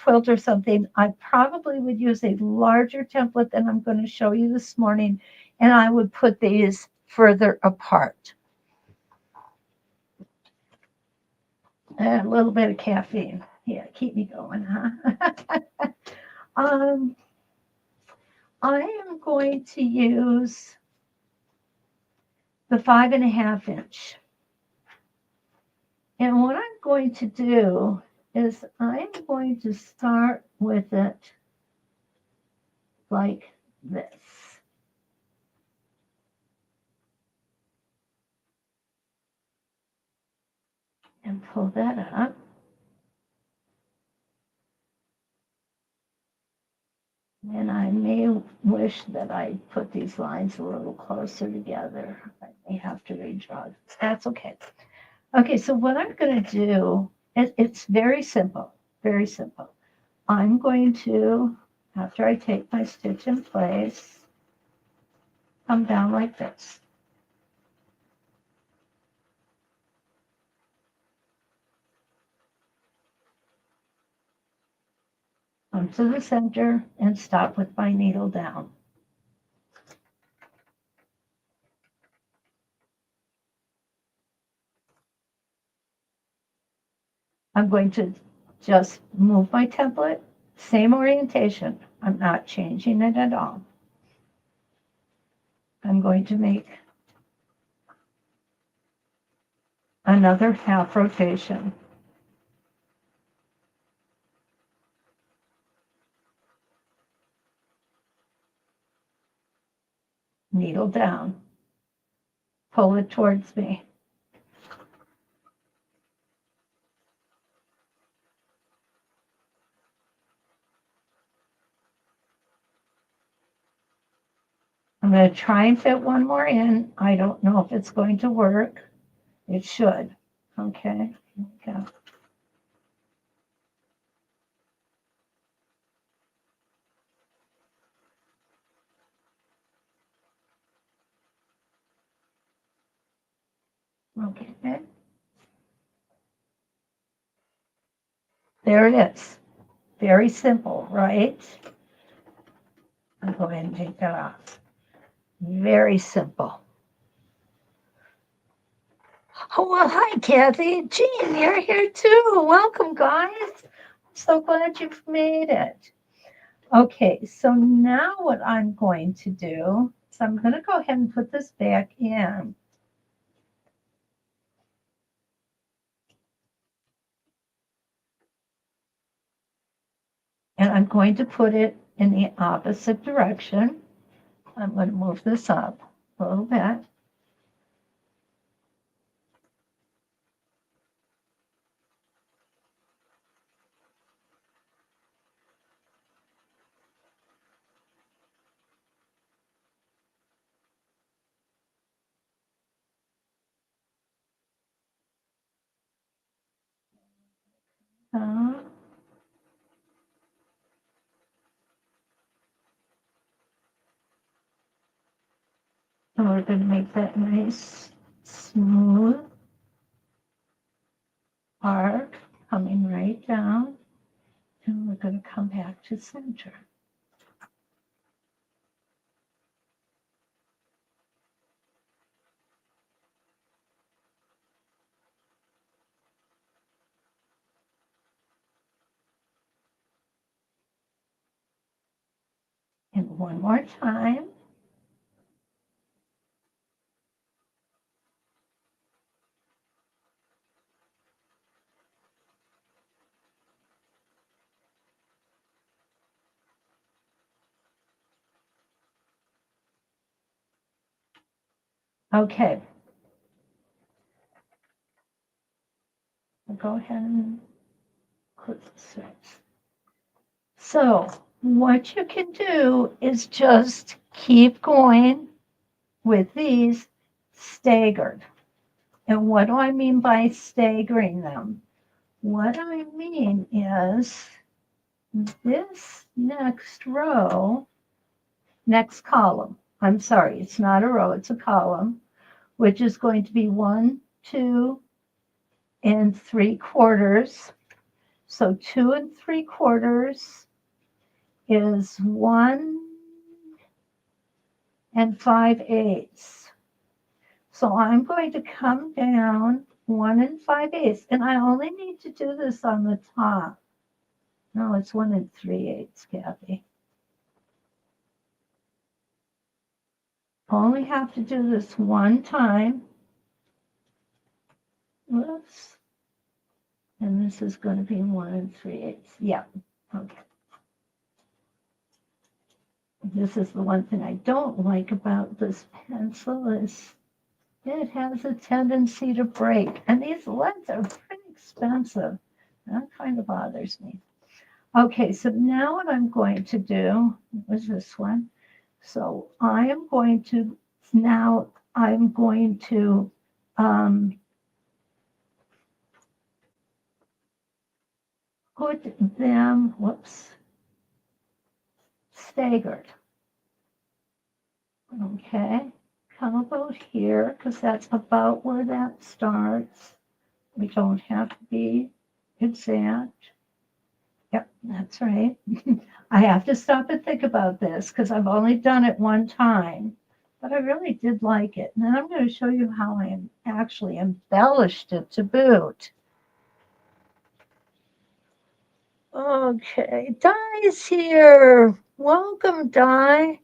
quilt or something, I probably would use a larger template than I'm going to show you this morning, and I would put these further apart. A little bit of caffeine. Yeah, keep me going, huh? um, I am going to use the 5.5 inch. And what I'm going to do is I'm going to start with it like this and pull that up. And I may wish that I put these lines a little closer together. I may have to redraw this. That's okay. Okay, so what I'm going to do, it's very simple, very simple. I'm going to, after I take my stitch in place, come down like this. Come to the center and stop with my needle down. I'm going to just move my template, same orientation. I'm not changing it at all. I'm going to make another half rotation. Needle down, pull it towards me. I'm going to try and fit one more in. I don't know if it's going to work. It should. Okay. Okay. Okay. There it is. Very simple, right? I'll go ahead and take that off. Very simple. Oh, well, hi, Kathy. Jean, you're here too. Welcome, guys. I'm so glad you've made it. Okay, so now what I'm going to do is I'm going to go ahead and put this back in. And I'm going to put it in the opposite direction. I'm going to move this up a little bit. And we're going to make that nice, smooth arc coming right down. And we're going to come back to center. And one more time. Okay. I'll go ahead and close this. So what you can do is just keep going with these staggered. And what do I mean by staggering them? What I mean is this next row, next column, I'm sorry, it's not a row, it's a column, which is going to be 1, 2, and 3/4. So 2 3/4 is 1 5/8. So I'm going to come down 1 5/8, and I only need to do this on the top. No, it's 1 3/8, Kathy. Only have to do this one time. Whoops. And this is going to be 1 3/8. Yeah. Okay. This is the one thing I don't like about this pencil is it has a tendency to break. And these leads are pretty expensive. That kind of bothers me. Okay, so now what I'm going to do was this one. So I am going to, now I'm going to put them, whoops, staggered. Okay, come about here because that's about where that starts. We don't have to be exact. Yep, that's right. I have to stop and think about this because I've only done it one time, but I really did like it. And then I'm going to show you how I actually embellished it to boot. Okay, Di's here. Welcome, Di.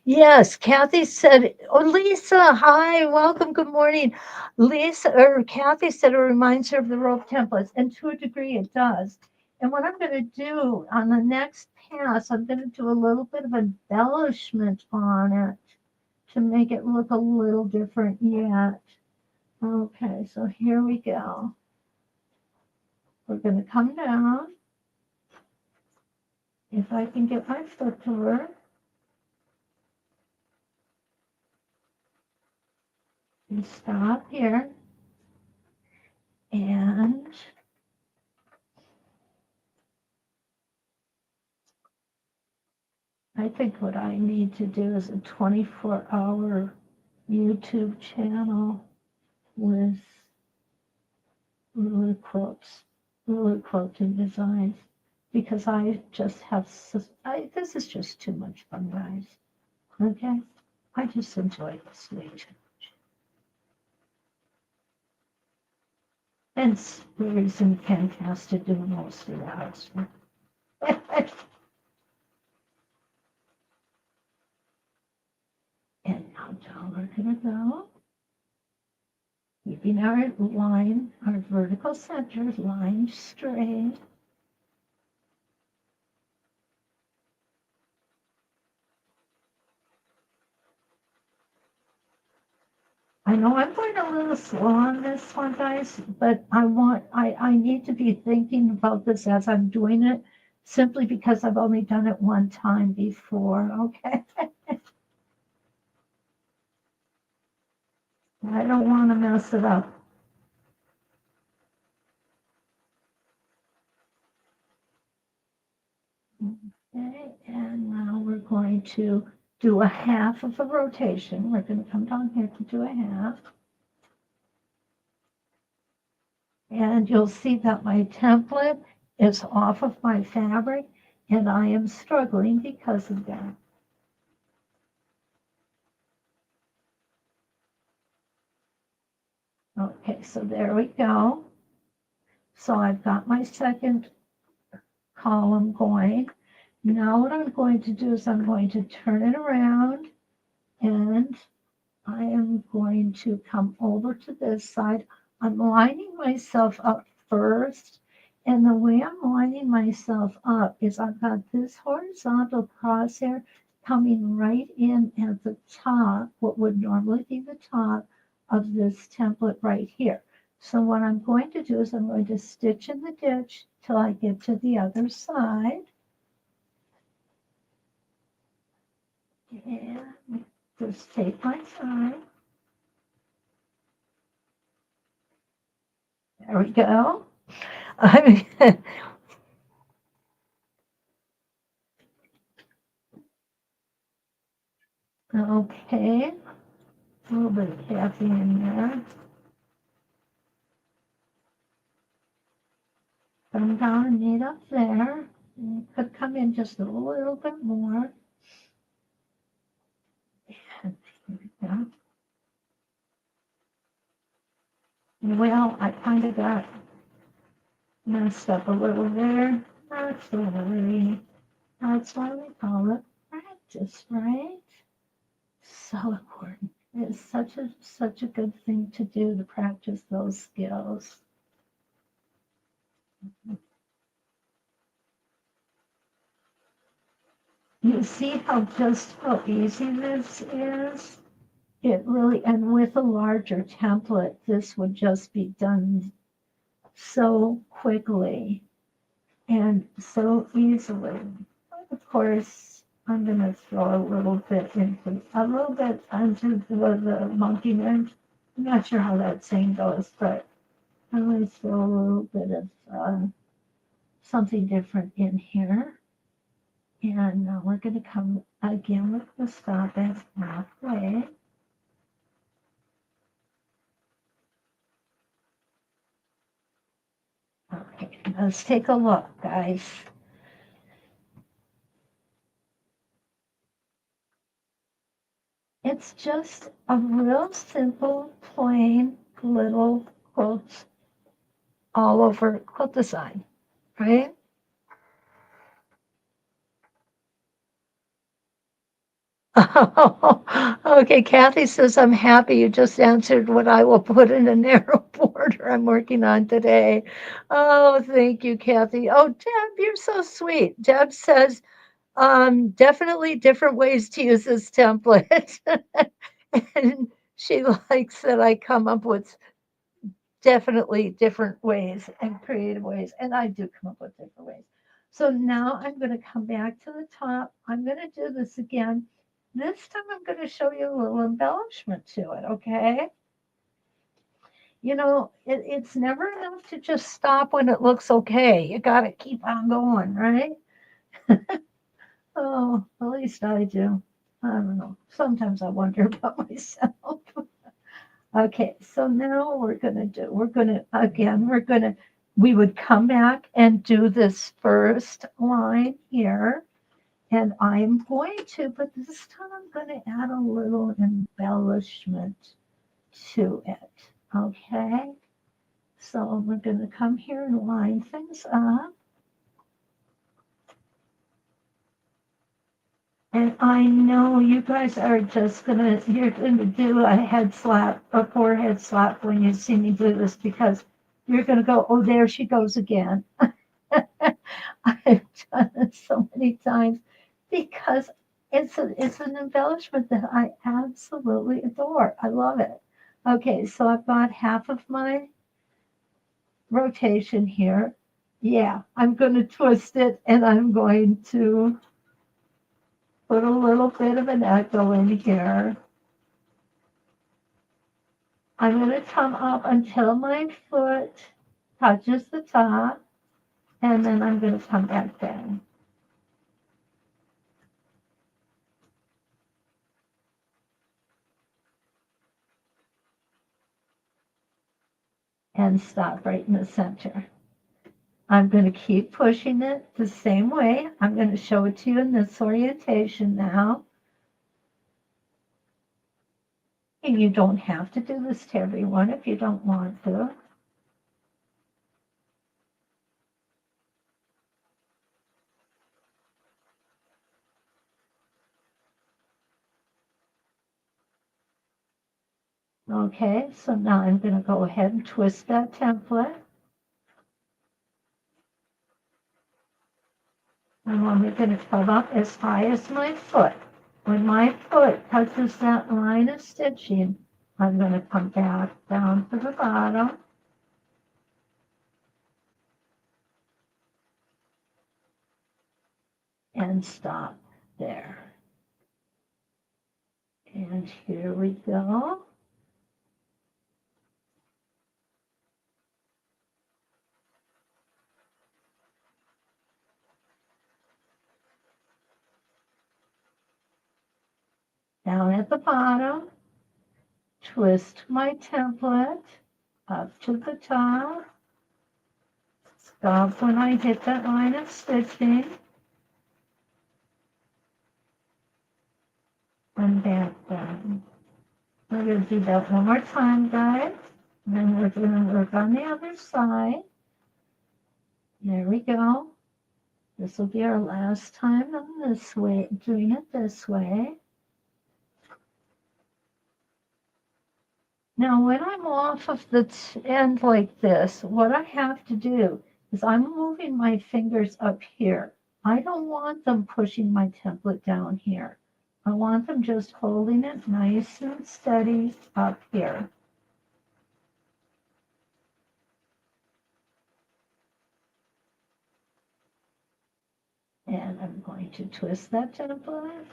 Yes, Kathy said, oh, Lisa, hi, welcome, good morning. Lisa, or Kathy said it reminds her of the rope templates, and to a degree it does. And what I'm going to do on the next pass, I'm going to do a little bit of embellishment on it to make it look a little different yet. Okay, so here we go. We're going to come down. If I can get my foot to work. And stop here. And I think what I need to do is a 24-hour YouTube channel with ruler quilts, ruler quilting designs, because I just have, this is just too much fun, guys. Okay? I just enjoy this way too much. And the reason Ken has to do most of the housework. And now down we're going to go. Keeping our line, our vertical centers lined straight. I know I'm going a little slow on this one, guys, but I need to be thinking about this as I'm doing it, simply because I've only done it one time before, okay? I don't want to mess it up. Okay, and now we're going to do a half of a rotation. We're going to come down here to do a half. And you'll see that my template is off of my fabric, and I am struggling because of that. Okay, so there we go. So I've got my second column going. Now what I'm going to do is I'm going to turn it around, and I am going to come over to this side. I'm lining myself up first, and the way I'm lining myself up is I've got this horizontal crosshair coming right in at the top, what would normally be the top of this template right here. So what I'm going to do is I'm going to stitch in the ditch till I get to the other side. And just take my time. There we go. I mean, okay, a little bit of Kathy in there. Come down and meet up there. You could come in just a little bit more. Yeah. Well, I kind of got messed up a little there. That's why we call it practice, right? So important. It's such a good thing to do to practice those skills. You see how easy this is? It really, and with a larger template, this would just be done so quickly and so easily. Of course, I'm going to throw a little bit onto the monkey wrench. I'm not sure how that saying goes, but I'm going to throw a little bit of something different in here. And now we're going to come again with the stop at halfway. Okay, let's take a look, guys. It's just a real simple, plain little quilt all over quilt design, right? Okay, Kathy says, I'm happy you just answered what I will put in a narrow border I'm working on today. Oh, thank you, Kathy. Oh, Deb, you're so sweet. Deb says, definitely different ways to use this template. And she likes that I come up with definitely different ways and creative ways. And I do come up with different ways. So now I'm going to come back to the top. I'm going to do this again. This time I'm going to show you a little embellishment to it, okay? You know, it's never enough to just stop when it looks okay. You got to keep on going, right? Oh, at least I do. I don't know. Sometimes I wonder about myself. Okay, so now we would come back and do this first line here. And I'm going to, but this time I'm going to add a little embellishment to it. Okay, so we're going to come here and line things up. And I know you guys are you're gonna do a head slap, a forehead slap when you see me do this because you're gonna go, oh, there she goes again. I've done it so many times because it's an embellishment that I absolutely adore. I love it. Okay, so I've got half of my rotation here. Yeah, I'm going to twist it and I'm going to put a little bit of an echo in here. I'm going to come up until my foot touches the top, and then I'm going to come back down. and stop right in the center. I'm going to keep pushing it the same way. I'm going to show it to you in this orientation now. And you don't have to do this to everyone if you don't want to. Okay, so now I'm going to go ahead and twist that template. And I'm going to come up as high as my foot. When my foot touches that line of stitching, I'm going to come back down to the bottom. And stop there. And here we go. Down at the bottom, twist my template up to the top. Stop when I hit that line of stitching. And back down. We're going to do that one more time, guys. And then we're going to work on the other side. There we go. This will be our last time on this way, doing it this way. Now, when I'm off of the end like this, what I have to do is I'm moving my fingers up here. I don't want them pushing my template down here. I want them just holding it nice and steady up here. And I'm going to twist that template.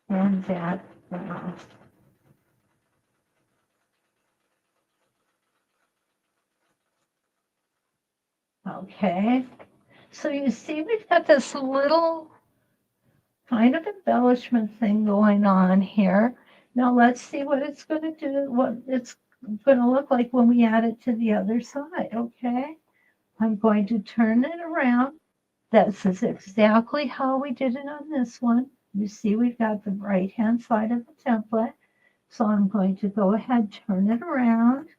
And back down. Okay, so you see we've got this little kind of embellishment thing going on here. Now let's see what it's going to do, what it's going to look like when we add it to the other side, okay? I'm going to turn it around. This is exactly how we did it on this one. You see we've got the right-hand side of the template. So I'm going to go ahead, turn it around,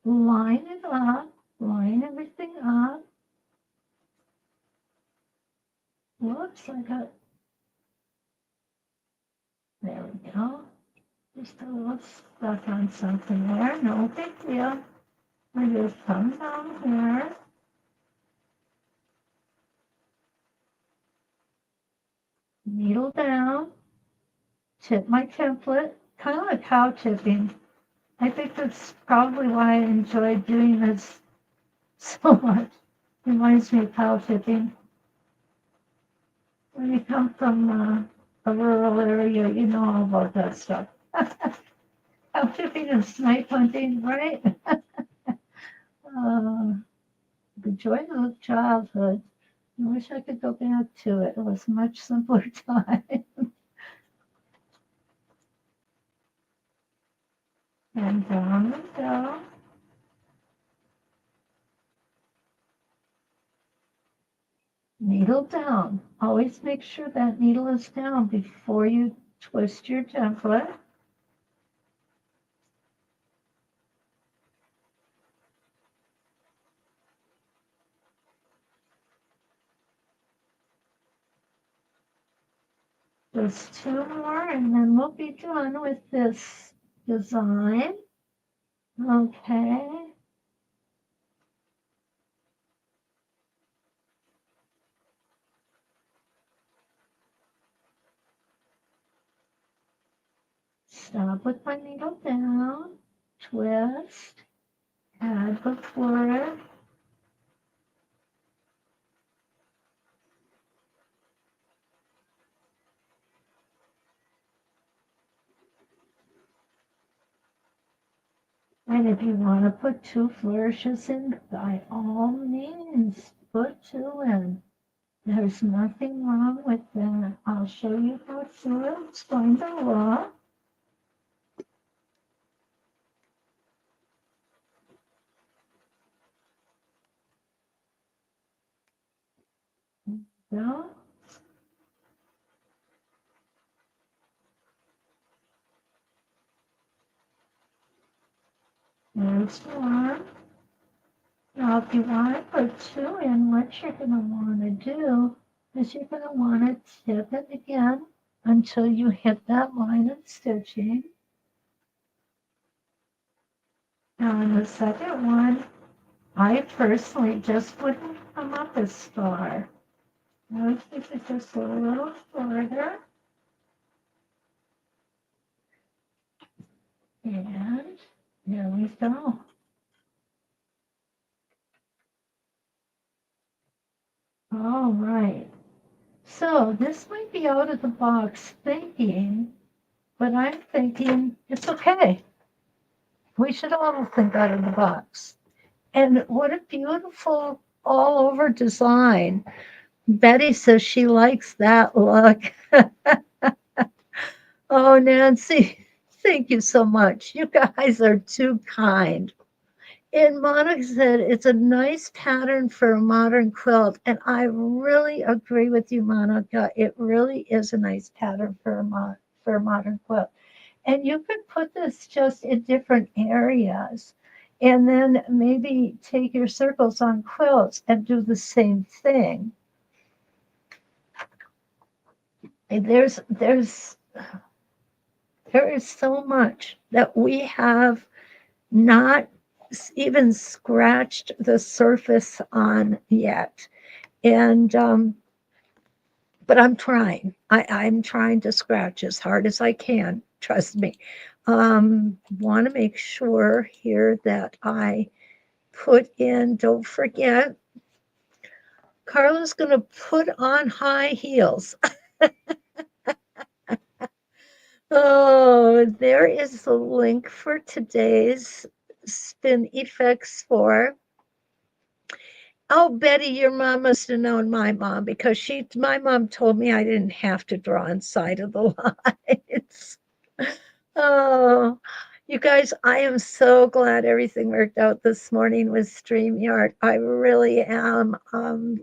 line it up, line everything up. Whoops, I got, there we go. Just a little stuck on something there, no big deal. I just come down here. Needle down, tip my template, kind of like cow tipping. I think that's probably why I enjoy doing this so much. Reminds me of cow tipping. When you come from a rural area, you know all about that stuff. Cow tipping and snipe hunting, right? The joys of childhood. I wish I could go back to it. It was a much simpler time. And down we go. Needle down. Always make sure that needle is down before you twist your template. Just two more and then we'll be done with this design. Okay. Stop with my needle down, twist, add the florid. And if you want to put two flourishes in, by all means, put two in. There's nothing wrong with that. I'll show you how it's going to look. So, there's one. Now, if you want to put two in, what you're going to want to do is you're going to want to tip it again until you hit that line of stitching. Now, in the second one, I personally just wouldn't come up as far. I would keep it just a little further. And there we go. All right. So this might be out of the box thinking, but I'm thinking it's okay. We should all think out of the box. And what a beautiful all over design. Betty says she likes that look. Oh, Nancy, thank you so much. You guys are too kind. And Monica said it's a nice pattern for a modern quilt. And I really agree with you, Monica. It really is a nice pattern for a modern quilt. And you could put this just in different areas and then maybe take your circles on quilts and do the same thing. And there is so much that we have not even scratched the surface on yet. And but I'm trying. I'm trying to scratch as hard as I can. Trust me. Want to make sure here that I put in, don't forget, Carla's going to put on high heels. Oh, there is the link for today's Spin-e-Fex 4. Oh, Betty, your mom must have known my mom because my mom told me I didn't have to draw inside of the lines. Oh, you guys, I am so glad everything worked out this morning with StreamYard. I really am.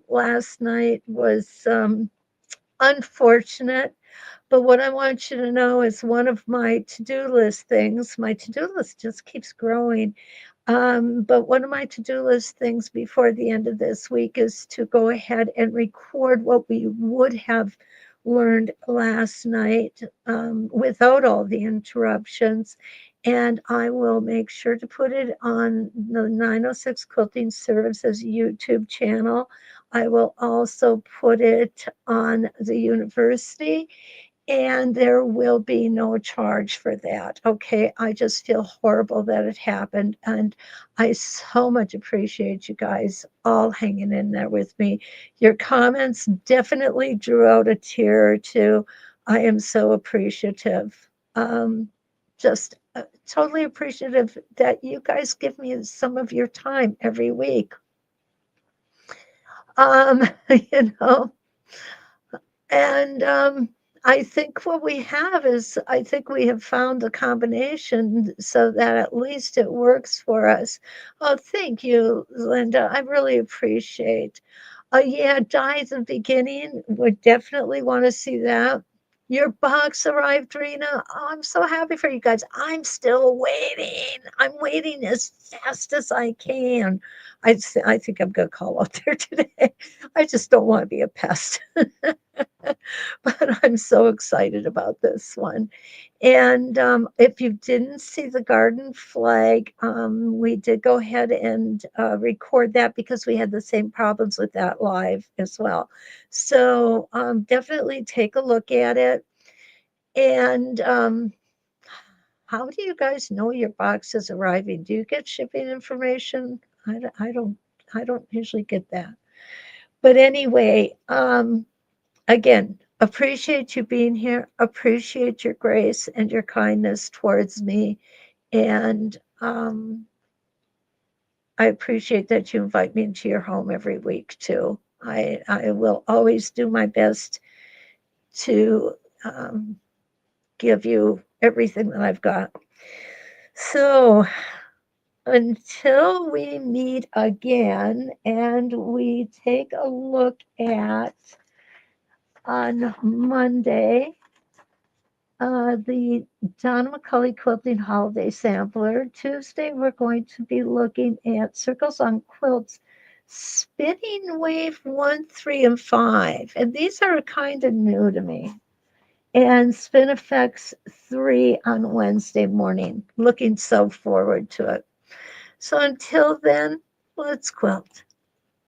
Last night was unfortunate, but what I want you to know is one of my to-do list things, my to-do list just keeps growing. But one of my to-do list things before the end of this week is to go ahead and record what we would have learned last night without all the interruptions. And I will make sure to put it on the 906 Quilting Services YouTube channel. I will also put it on the university and there will be no charge for that. Okay. I just feel horrible that it happened. And I so much appreciate you guys all hanging in there with me. Your comments definitely drew out a tear or two. I am so appreciative. Just totally appreciative that you guys give me some of your time every week. You know, and I think what we have is, I think we have found a combination so that at least it works for us. Oh, thank you, Linda. I really appreciate. Yeah, die at the beginning. Would definitely want to see that. Your box arrived, Rena. Oh, I'm so happy for you guys. I'm still waiting. I'm waiting as fast as I can. I think I'm going to call out there today. I just don't want to be a pest. But I'm so excited about this one. And if you didn't see the garden flag, we did go ahead and record that because we had the same problems with that live as well. So definitely take a look at it. And how do you guys know your box is arriving? Do you get shipping information? I don't usually get that. But anyway, again, appreciate you being here, appreciate your grace and your kindness towards me, and I appreciate that you invite me into your home every week too. I will always do my best to give you everything that I've got. So until we meet again and we take a look at on Monday, the Donna McCulley Quilting Holiday Sampler. Tuesday, we're going to be looking at Circles on Quilts, Spinning Wave 1, 3, and 5. And these are kind of new to me. And Spin-e-Fex 3 on Wednesday morning. Looking so forward to it. So until then, let's quilt.